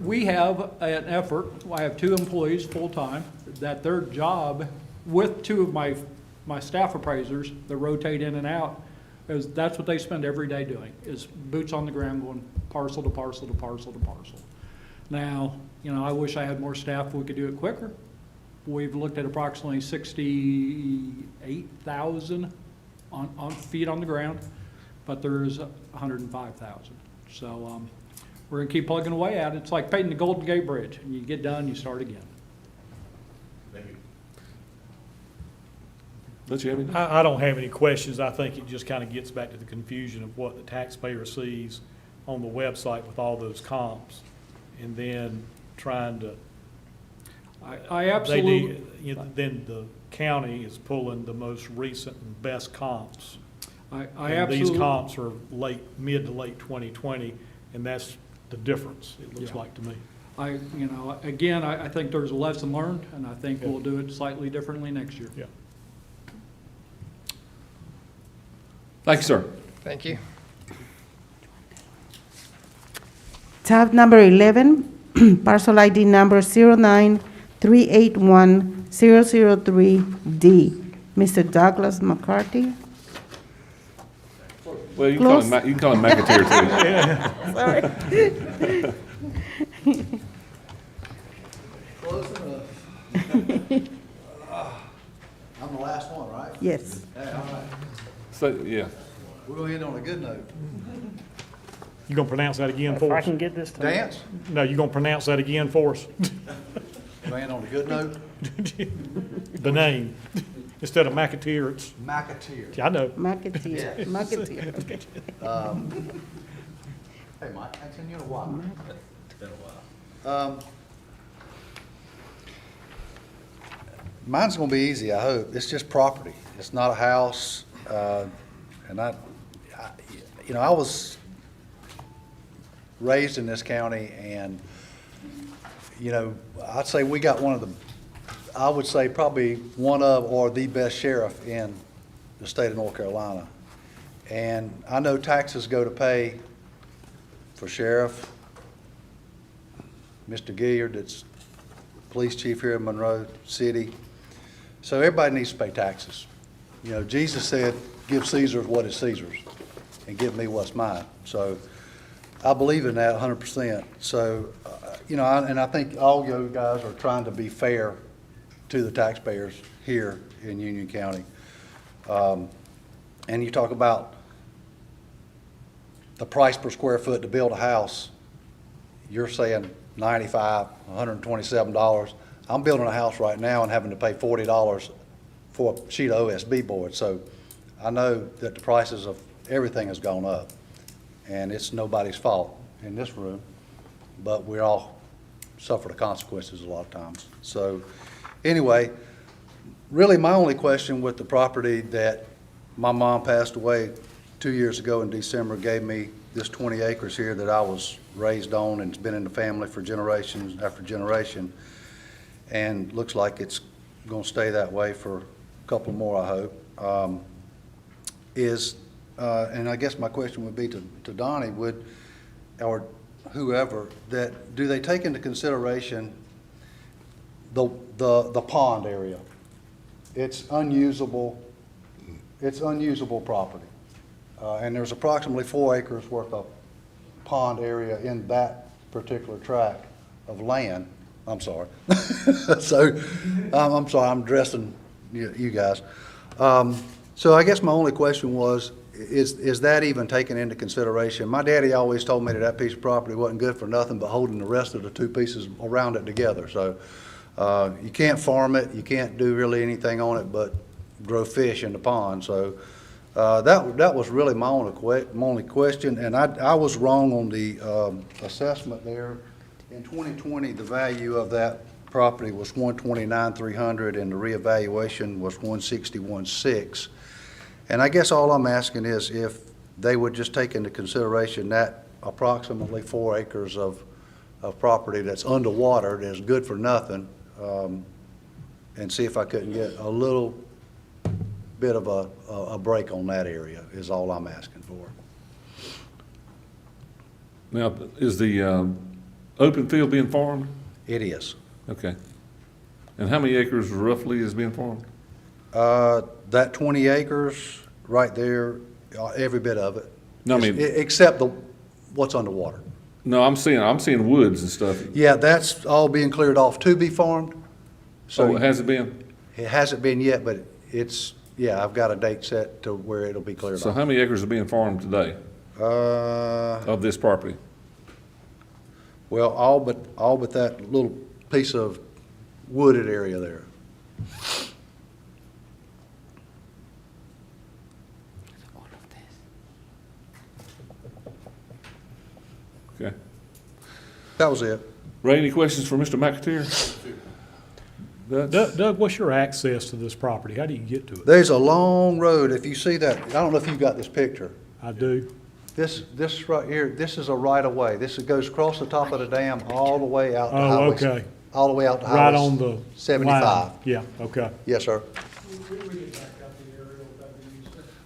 We have an effort, I have 2 employees full-time, that their job with 2 of my staff appraisers that rotate in and out, is that's what they spend every day doing, is boots on the ground going parcel to parcel to parcel to parcel. Now, I wish I had more staff, we could do it quicker. We've looked at approximately 68,000 on feet on the ground, but there's 105,000. So we're gonna keep plugging away at it. It's like painting the Golden Gate Bridge, and you get done, you start again. Thank you. Don't you have any? I don't have any questions. I think it just kind of gets back to the confusion of what the taxpayer sees on the website with all those comps, and then trying to. I absolutely. Then the county is pulling the most recent and best comps. I And absolutely. these comps are mid to late 2020, and that's the difference, it looks Yeah. like to me. Again, I think there's a lesson learned, and I think we'll do it slightly differently next year. Yeah. Thank you, sir. Thank you. Tab number 11, parcel ID number 09381-003D. Mr. Douglas McCarthy. Well, you can call him McAteer too. Close enough. I'm the last one, right? Yes. Hey, all right. So, yeah. We're gonna end on a good note. You gonna pronounce that again If for I us? can get this to. Dance? No, you gonna pronounce that again for us? We're gonna end on a good note. The name, instead of McAteer, it's, McAteer. I know. McAteer, McAteer. Hey, Mike, I haven't seen you in a while. Been a while. Mine's gonna be easy, I hope. It's just property. It's not a house. And I was raised in this county, and you know, I'd say we got one of the, I would say probably one of or the best sheriff in the state of North Carolina. And I know taxes go to pay for sheriff, Mr. Gilliard, that's police chief here in Monroe City. So everybody needs to pay taxes. You know, Jesus said, give Caesar what is Caesar's and give me what's mine. So I believe in that 100%. So, you know, and I think all you guys are trying to be fair to the taxpayers here in Union County. And you talk about the price per square foot to build a house. You're saying $95, $127. I'm building a house right now and having to pay $40 for a sheet of OSB board. So I know that the prices of everything has gone up, and it's nobody's fault in this room, but we all suffer the consequences a lot of times. So anyway, really my only question with the property that my mom passed away 2 years ago in December, gave me this 20 acres here that I was raised on, and it's been in the family for generations after generation, and looks like it's going to stay that way for a couple more, I hope, and I guess my question would be to Donnie, or whoever, that do they take into consideration the pond area? It's unusable property. And there's approximately 4 acres worth of pond area in that particular tract of land. I'm sorry. So, I'm sorry, I'm addressing you guys. So I guess my only question was, is that even taken into consideration? My daddy always told me that piece of property wasn't good for nothing but holding the rest of the 2 pieces around it together. So you can't farm it, you can't do really anything on it but grow fish in the pond. So that was really my only question, and I was wrong on the assessment there. In 2020, the value of that property was $129,300, and the reevaluation was $161,600. And I guess all I'm asking is if they would just take into consideration that approximately 4 acres of property that's underwater, that's good for nothing, and see if I couldn't get a little bit of a break on that area is all I'm asking for. Now, is the open field being farmed? It is. Okay. And how many acres roughly is being farmed? That 20 acres right there, every bit of it. No, I mean, except what's underwater. no, I'm seeing woods and stuff. Yeah, that's all being cleared off to be farmed. So has it been? It hasn't been yet, but it's, yeah, I've got a date set to where it'll be cleared So off. how many acres are being farmed today of this property? Well, all but that little piece of wooded area there. Okay. That was it. Ray, any questions for Mr. McAteer? Doug, what's your access to this property? How do you get to it? There's a long road. If you see that, I don't know if you've got this picture. I do. This right here, this is a right of way. This goes across the top of the dam all the way out to Oh, Highway. okay. All the way out to Right Highway on the 75. line. Yeah, okay. Yes, sir.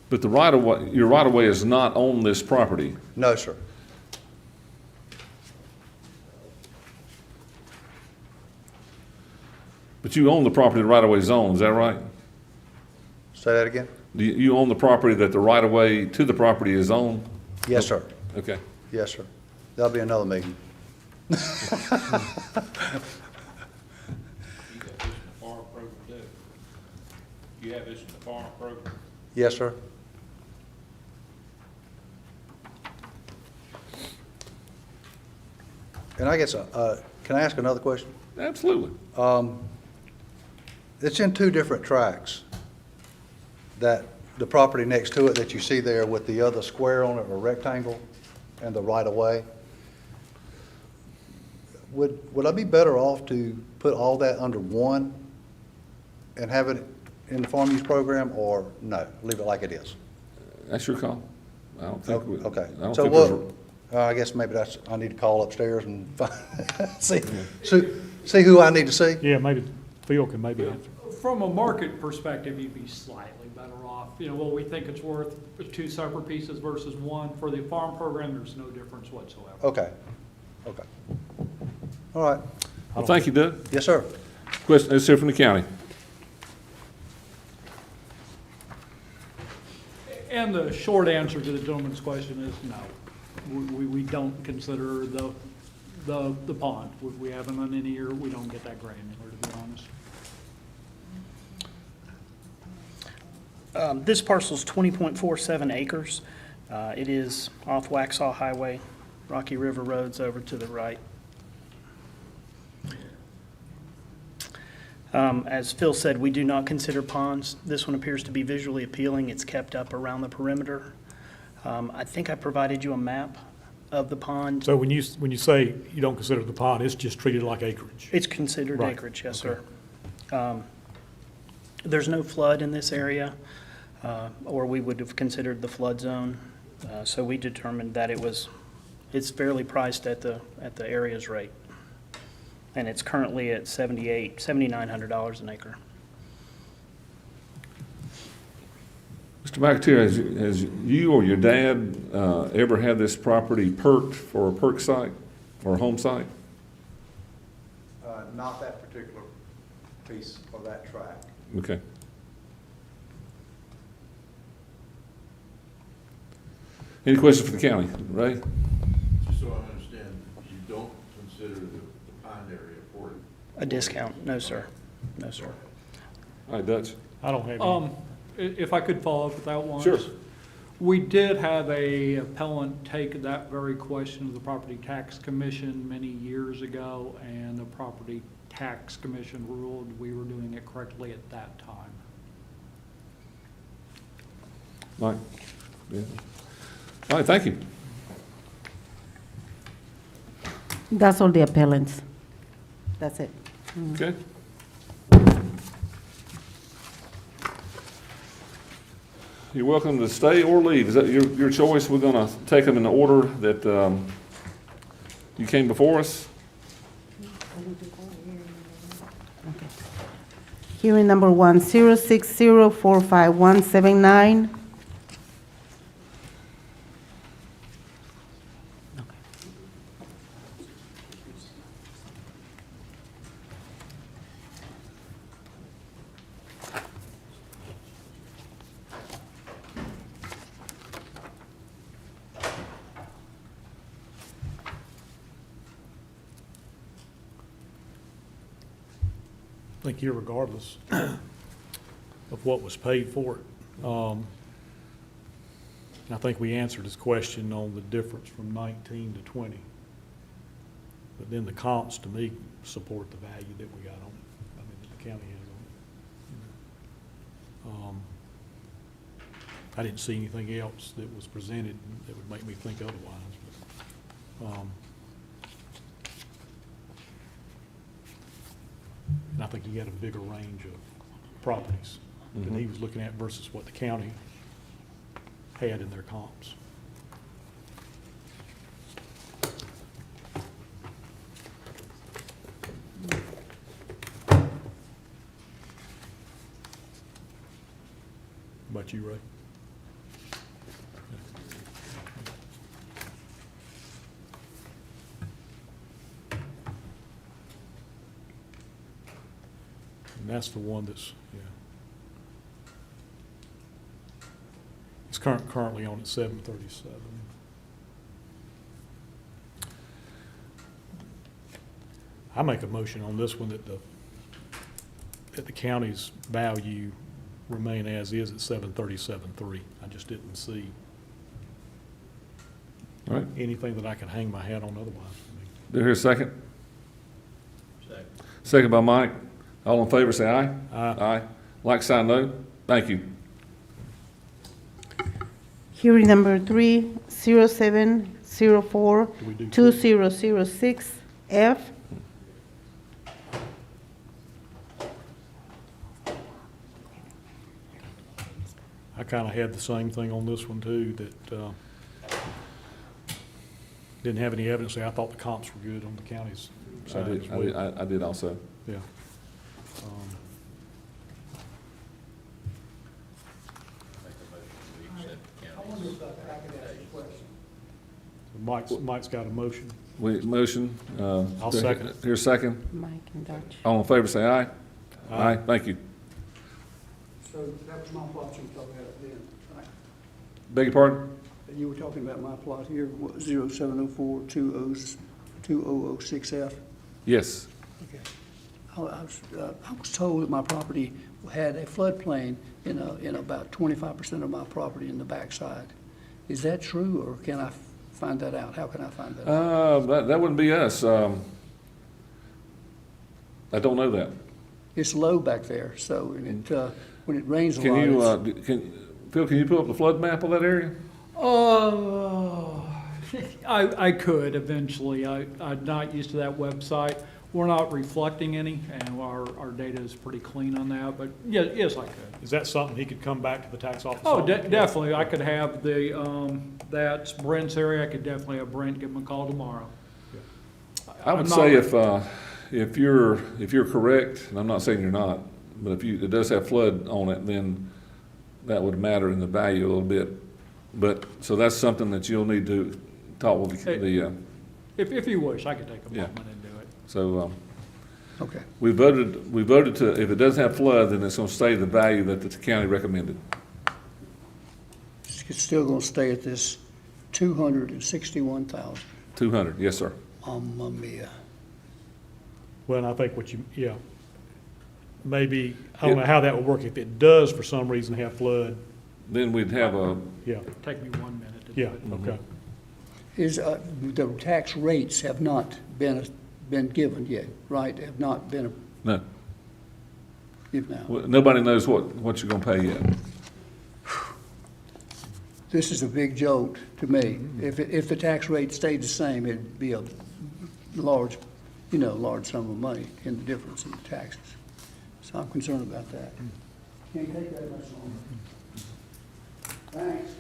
But the right-of-way, your right-of-way is not on this property. No, sir. But you own the property the right-of-way zone, is that right? Say that again? Do you own the property that the right-of-way to the property is on? Yes, sir. Okay. Yes, sir. That'll be another meeting. You got this in the farm program too. You have this in the farm program. Yes, sir. And I guess, can I ask another question? Absolutely. It's in 2 different tracks. That the property next to it that you see there with the other square on it or rectangle and the right of way. Would I be better off to put all that under one and have it in the farm use program, or no, leave it like it is? That's your call. I don't think. Okay. I don't So think what, there's I guess maybe I need to call upstairs and see who I need to see. Yeah, maybe Phil can maybe answer. From a market perspective, you'd be slightly better off. Well, we think it's worth two separate pieces versus one. For the farm program, there's no difference whatsoever. Okay. All right. Well, thank you, Doug. Yes, sir. Question, let's hear from the county. And the short answer to the gentleman's question is no. We don't consider the pond. We haven't on any year, we don't get that granular, to be honest. This parcel's 20.47 acres. It is off Waxhaw Highway. Rocky River Road's over to the right. As Phil said, we do not consider ponds. This one appears to be visually appealing. It's kept up around the perimeter. I think I provided you a map of the pond. So when you say you don't consider the pond, it's just treated like acreage? It's considered Right. acreage, yes, Okay. sir. There's no flood in this area, or we would have considered the flood zone. So we determined that it's fairly priced at the area's rate. And it's currently at $7,900 an acre. Mr. McAteer, has you or your dad ever had this property perked for a perk site or a home site? Not that particular piece of that track. Okay. Any questions for the county? Ray? Just so I understand, you don't consider the pond area for A discount? No, sir. No, sir. All right, Dutch. I don't have any. If I could follow up with that one. Sure. We did have a appellant take that very question to the Property Tax Commission many years ago, and the Property Tax Commission ruled we were doing it correctly at that time. Mike? Yeah. All right, thank you. That's all the appellants. That's it. Okay. You're welcome to stay or leave. Is that your choice? We're going to take them in the order that you came before us. Hearing number 106045179. I think irregardless of what was paid for it. I think we answered his question on the difference from 19 to 20. But then the comps, to me, support the value that we got on it, I mean, that the county has on it. I didn't see anything else that was presented that would make me think otherwise. But, and I think he had a bigger range of properties than he was looking at versus what the county had in their comps. How about you, Ray? And that's the one that's, yeah. It's currently on at 737. I make a motion on this one that the county's value remain as is at 737.3. I just didn't see All right. anything that I could hang my hat on otherwise. Do I hear a second? Second. Second by Mike. All in favor, say aye. Aye. Aye. Like sign, no. Thank you. Hearing number 307042006F. I kind of had the same thing on this one too, that didn't have any evidence there. I thought the comps were good on the county's side as well. I did also. Yeah. Mike's got a motion. Motion. I'll second it. Here's a second. Mike and Dutch. All in favor, say aye. Aye. Thank you. So that was my plot you were talking about then, right? Beg your pardon? You were talking about my plot here, what, 0704-2006F? Yes. Okay. I was told that my property had a floodplain in about 25% of my property in the backside. Is that true, or can I find that out? How can I find that out? That wouldn't be us. I don't know that. It's low back there, so when it rains a Can lot, you, it's- Phil, can you pull up the flood map of that area? I could eventually. I'm not used to that website. We're not reflecting any, and our data is pretty clean on that, but yes, I could. Is that something he could come back to the tax office Oh, on? definitely. I could have that's Brent's area. I could definitely have Brent give him a call tomorrow. I would I'm say not- if you're correct, and I'm not saying you're not, but if it does have flood on it, then that would matter in the value a little bit. But, so that's something that you'll need to talk with the, If you wish, I could take a Yeah. moment and do it. so, okay. we voted to, if it doesn't have flood, then it's gonna stay the value that the county recommended. It's still gonna stay at this 261,000. 200, yes, sir. Mamma mia. Well, and I think maybe, I don't know how that would work. If it does for some reason have flood, Then we'd have yeah, Take me 1 minute to do yeah, it. okay. Is, the tax rates have not been given yet, right? Have not been no, given out. well, nobody knows what you're gonna pay yet. This is a big jolt to me. If the tax rate stayed the same, it'd be a large sum of money in the difference in the taxes. So I'm concerned about that. Can't take that much longer. Thanks.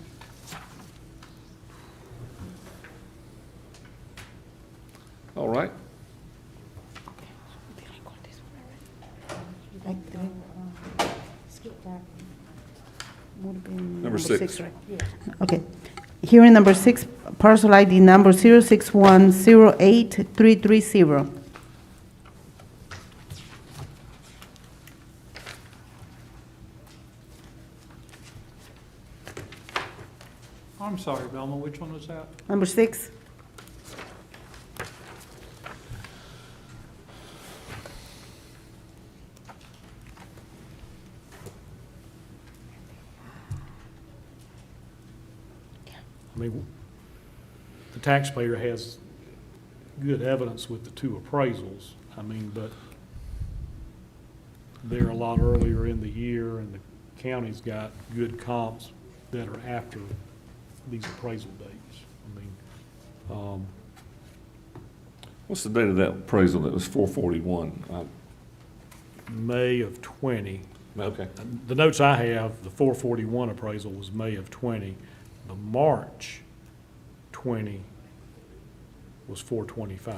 All right. Number six. Right? Okay. Hearing number 6, parcel ID number 061083330. I'm sorry, Velma, which one was that? Number 6. I mean, the taxpayer has good evidence with the two appraisals. I mean, but they're a lot earlier in the year, and the county's got good comps that are after these appraisal dates. I mean, What's the date of that appraisal that was 441? May of '20. Okay. The notes I have, the 441 appraisal was May of '20. The March '20 was 425.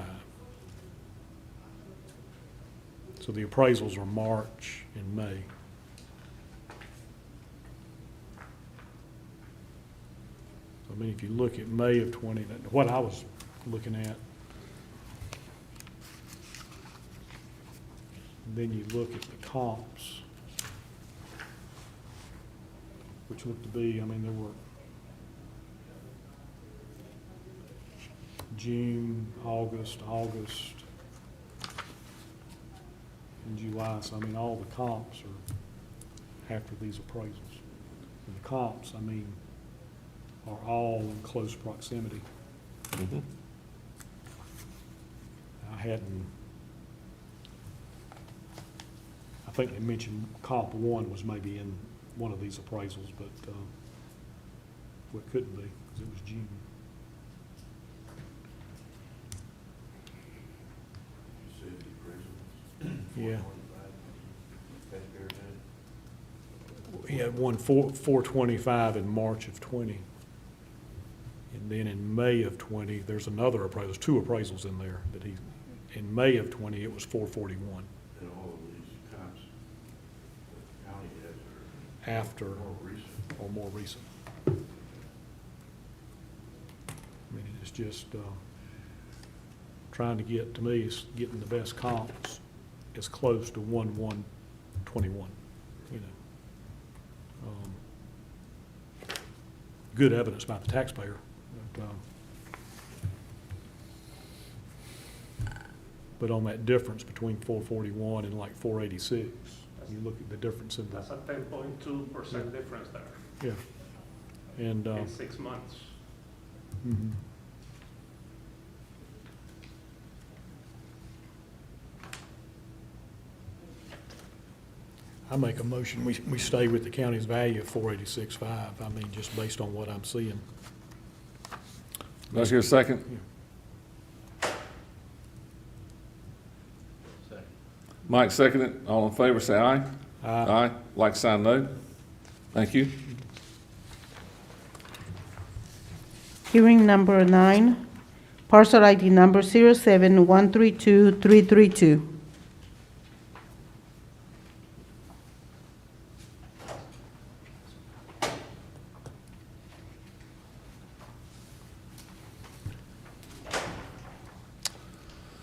So the appraisals are March and May. I mean, if you look at May of '20, what I was looking at, then you look at the comps, which looked to be, I mean, there were June, August, and July. So, I mean, all the comps are after these appraisals. And the comps, I mean, are all in close proximity. Mhm. I think they mentioned comp 1 was maybe in one of these appraisals, but, well, it couldn't be, because it was June. Yeah. We had one 425 in March of '20. And And then in May of 20, there's another appraisal, there's two appraisals in there that in May of 20, it was 441 And all of these comps the county has are after more recent. or more recent. I mean, it's just, trying to get, to me, it's getting the best comps as close to 1/1/21, you know. Good evidence about the taxpayer. But on that difference between 441 and like 486, you look at the difference in the, That's a 10.2% difference there yeah. And, in 6 months. mhm. I make a motion, we stay with the county's value of 486.5, I mean, just based on what I'm seeing. Let's hear a second. Second. Mike seconded. All in favor, say aye. Aye. Like sign no. Thank you. Hearing number 9, parcel ID number 07132-332.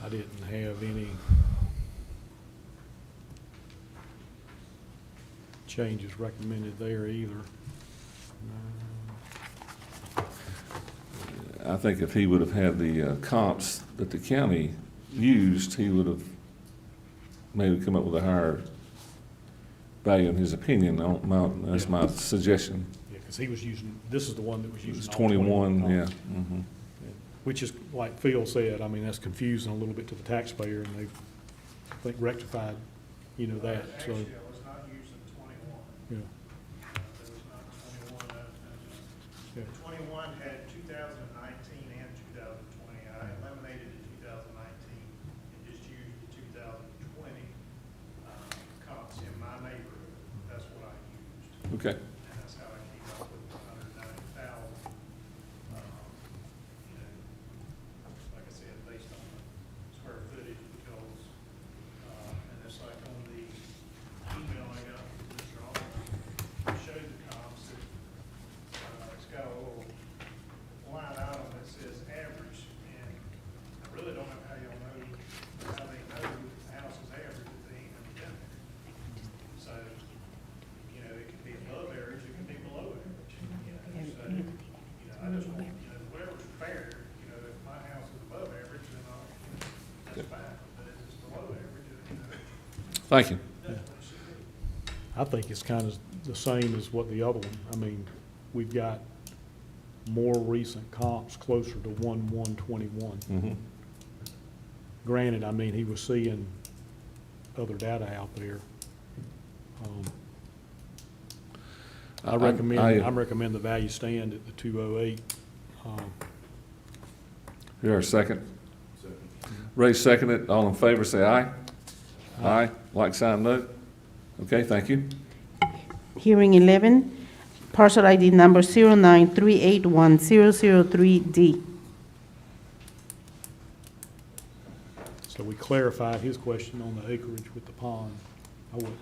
I didn't have any changes recommended there either. I think if he would have had the comps that the county used, he would have maybe come up with a higher value in his opinion. That's my suggestion. Yeah, because he was using, this is the one that was It using. was all 21, yeah. comps. Mhm. Which is, like Phil said, I mean, that's confusing a little bit to the taxpayer, and they've, I think, rectified, you know, that, so, Actually, I was not using 21. yeah. There was not 21. Yeah. 21 had 2019 and 2020. I eliminated the 2019 and just used the 2020 comps in my neighborhood. That's what I used. Okay. And that's how I came up with 190,000. You know, like I said, based on the square footage, because, and it's like on the email I got from Mr. Allen, it showed the comps that, it's got a little line item that says average, and I really don't know how y'all know, how they know the house is average if they ain't never done it. So, you know, it can be above average, it can be below average, you know, so, you know, I just want, you know, whatever's fair, you know, if my house is above average, then I'll, that's fine, but if it's below average, you know, Thank you. that's what it should be. I think it's kind of the same as what the other one, I mean, we've got more recent comps closer to 1/1/21. Mhm. Granted, I mean, he was seeing other data out there. I recommend the value stand at the 208. Here, a second. Ray seconded. All in favor, say aye. Aye. Like sign no. Okay, thank you. Hearing 11, parcel ID number 09381-003D. So we clarified his question on the acreage with the pond. I wouldn't.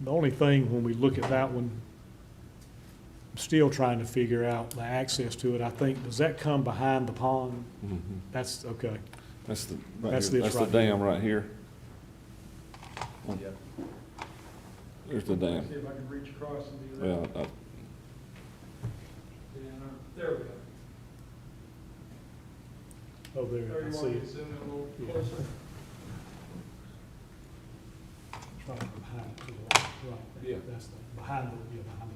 The only thing, when we look at that one, I'm still trying to figure out the access to it. I think, does that come behind the pond? Mhm. That's, okay. That's the, That's right here. this That's the right dam right here. There's the dam. See if I can reach across and do that. Well, There we go. Oh, there, There I you see want it. to zoom in a little Yeah. closer? It's right behind it to the right. Yeah. That's the, behind the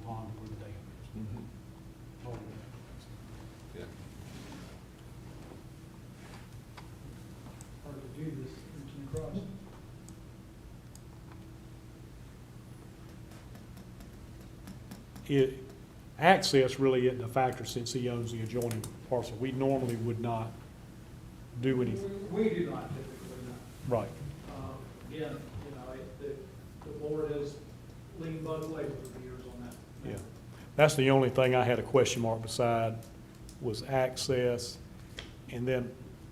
pond where the dam is. Mhm. Oh, Yeah. Hard to do this, reaching across. Access really isn't a factor since he owns the adjoining parcel. We normally would not do anything. We do not typically, no. Right. Again, you know, the board has leaned both ways over the years on that. Yeah. That's the only thing I had a question mark beside was access. And then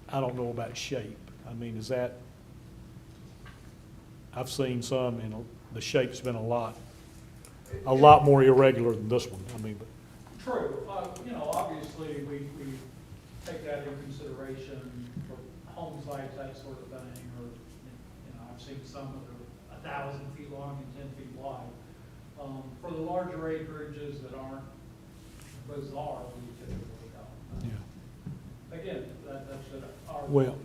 I don't know about shape. I mean, is that, I've seen some and the shape's been a lot more irregular than this one. I mean, but True. Obviously, we take that into consideration for home sites, that sort of thing, or, I've seen some that are 1,000 feet long and 10 feet wide. For the larger acreages that aren't bizarre, we typically don't. yeah. Again, that's our, Well-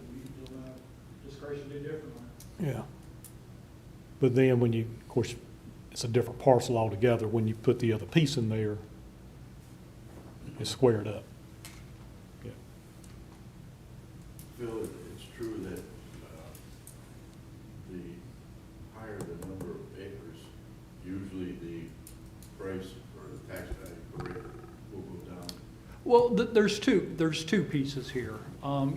discretion to do differently. Yeah. But then when you, of course, it's a different parcel altogether. When you put the other piece in there, it's squared up. Yeah. Phil, it's true that the higher the number of acres, usually the price or the tax value per acre will go down. Well, there's two pieces here.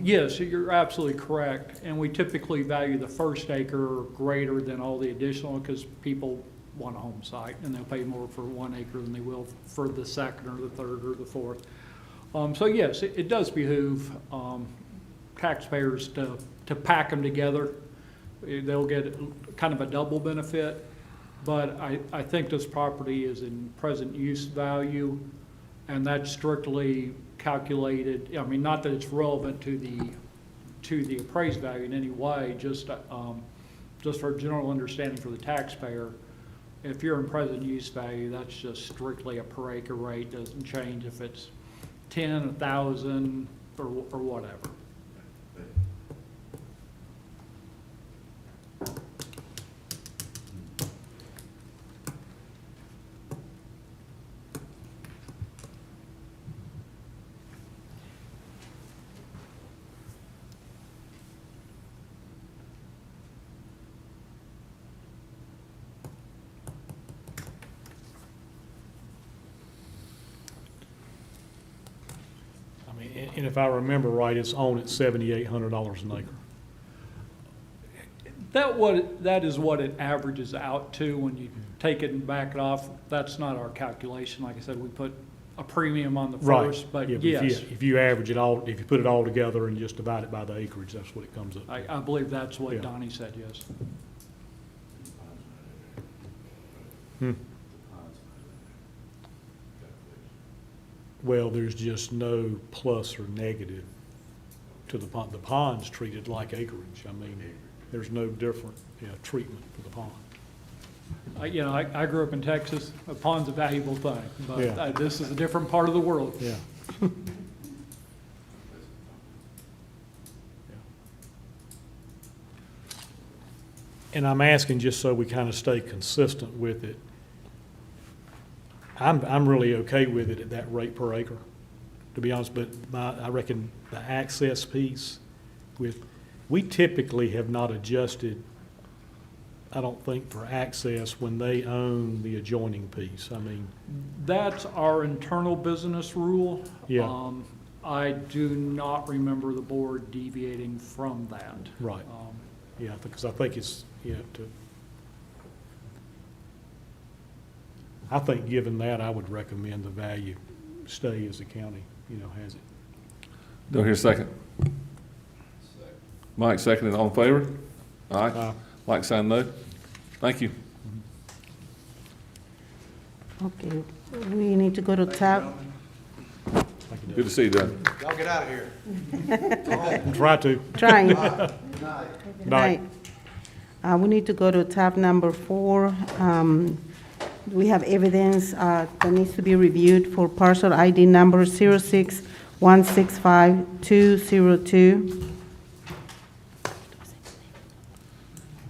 Yes, you're absolutely correct, and we typically value the first acre greater than all the additional because people want a home site, and they'll pay more for 1 acre than they will for the second or the third or the fourth. So yes, it does behoove taxpayers to pack them together. They'll get kind of a double benefit, but I think this property is in present use value, and that's strictly calculated. I mean, not that it's relevant to the appraised value in any way, just for general understanding for the taxpayer. If you're in present use value, that's just strictly a per acre rate, doesn't change if it's 10, 1,000, or whatever. And if I remember right, it's on at $7,800 an acre. That is what it averages out to when you take it and back it off. That's not our calculation. Like I said, we put a premium on the first, but Yeah, yes, if you average it all, if you put it all together and just divide it by the acreage, that's what it comes up to. I believe that's what Yeah. Donnie said, yes. Hmm. Well, there's just no plus or negative to the pond. The pond's treated like acreage. I mean, there's no different, treatment for the pond. I grew up in Texas. A pond's a valuable thing, but Yeah. this is a different part of the world. Yeah. And I'm asking just so we kind of stay consistent with it. I'm really okay with it at that rate per acre, to be honest, but I reckon the access piece we typically have not adjusted, I don't think, for access when they own the adjoining piece. I mean, That's our internal business rule. Yeah. I do not remember the board deviating from that. right, yeah, because I think it's, I think given that, I would recommend the value stay as the county, has it. Do I hear a second? Mike, seconded, all in favor? Aye. Aye. Like sign no? Thank you. Okay, we need to go to tab, Thank you, Good to see you, Doug. Y'all get out of here. Doug. Try to. trying. Night. Right. We need to go to tab number 4. We have evidence that needs to be reviewed for parcel ID number 06165-202.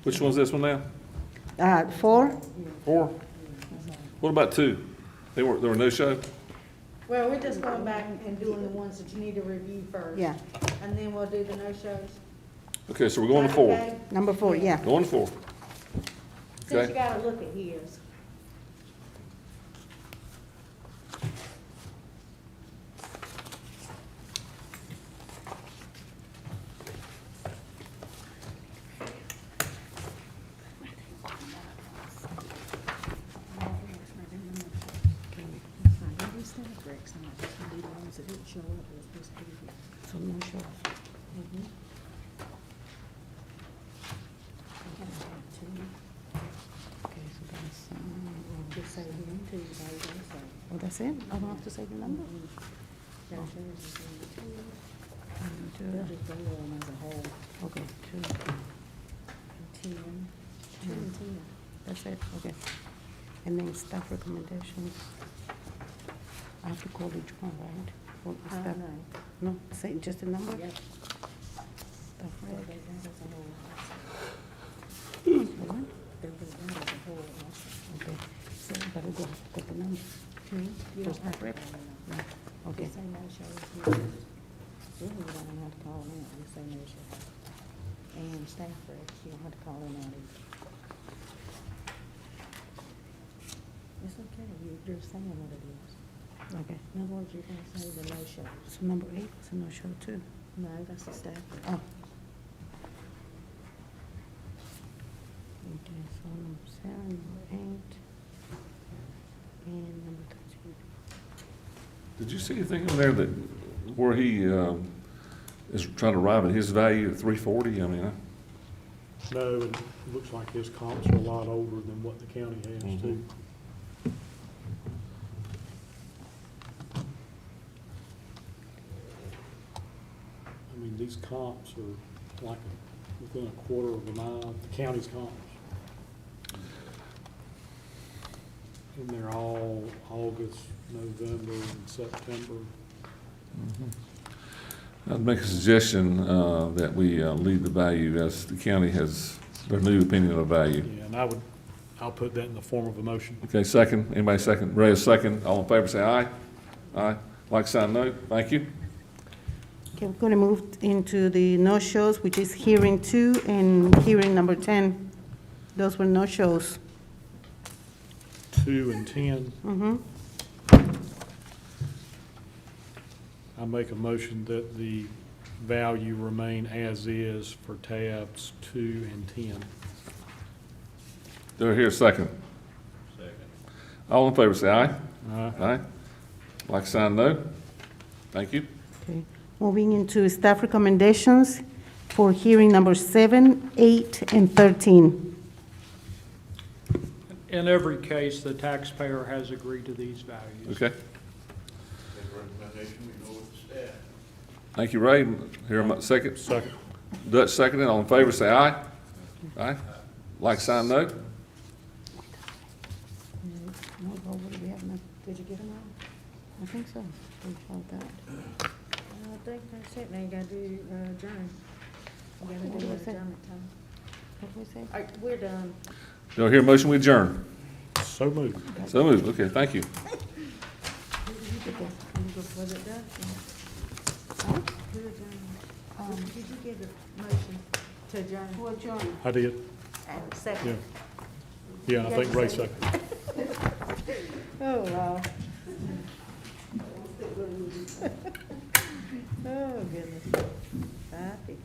Which one's this one now? 4? 4? What about 2? There were no show? Well, we're just going back and doing the ones that you need to review first. Yeah, And then we'll do the no-shows. Okay, so we're going to 4. Okay? number 4, yeah. Going to 4. Since Okay. you gotta look at his. So no shows. Okay, so that's, oh, that's it? I don't have to say the number? Okay, two. That's it, okay. And then staff recommendations. I have to call each one, right? For the staff- No, say just the number? Staff rec. What? Okay, so I gotta go get the number. For staff rec? No. Okay. And staff rec, you don't have to call them out either. It's okay, you're just saying what it is. Okay, In other words, you're gonna say the no show. so number 8 is a no-show too. No, that's the staff rec. Oh. Okay, so number 7, number 8, and number 13. Did you see anything in there that, where he is trying to arrive at his value of 340? I mean, No, and it looks like his comps are a lot older than what the county has too. I mean, these comps are like within a quarter of a mile, the county's comps. And they're all August, November, and September. I'd make a suggestion that we leave the value as the county has their new opinion of value. Yeah, and I'll put that in the form of a motion. Okay, second. Anybody second? Ray, a second. All in favor, say aye. Aye. Like sign, no. Thank you. Okay, we're gonna move into the no-shows, which is hearing 2 and hearing number 10. Those were no-shows. 2 and 10. Mm-hmm. I make a motion that the value remain as is for tabs 2 and 10. Do I hear a second? Second. All in favor, say aye. Aye. Aye. Like sign, no. Thank you. Okay, moving into staff recommendations for hearing number 7, 8, and 13. In every case, the taxpayer has agreed to these values. Okay. Take a recommendation, we go with the staff. Thank you, Ray. Hear a second? Second. Dutch seconded. All in favor, say aye. Aye. Like sign, no. No, what do we have now? Did you get them all? I think so. We found that. I think that's it, now you gotta do, adjourn. You gotta What do was that? adjournment time. What did we say? All right, we're done. Do I hear a motion we adjourn? So moved. So moved. Okay, thank you. Was it done? Who adjourned? Did you give the motion to adjourn? Who adjourned? I did. And Yeah. second? Yeah, I think Ray seconded. Oh, wow. Oh, goodness. 5:50.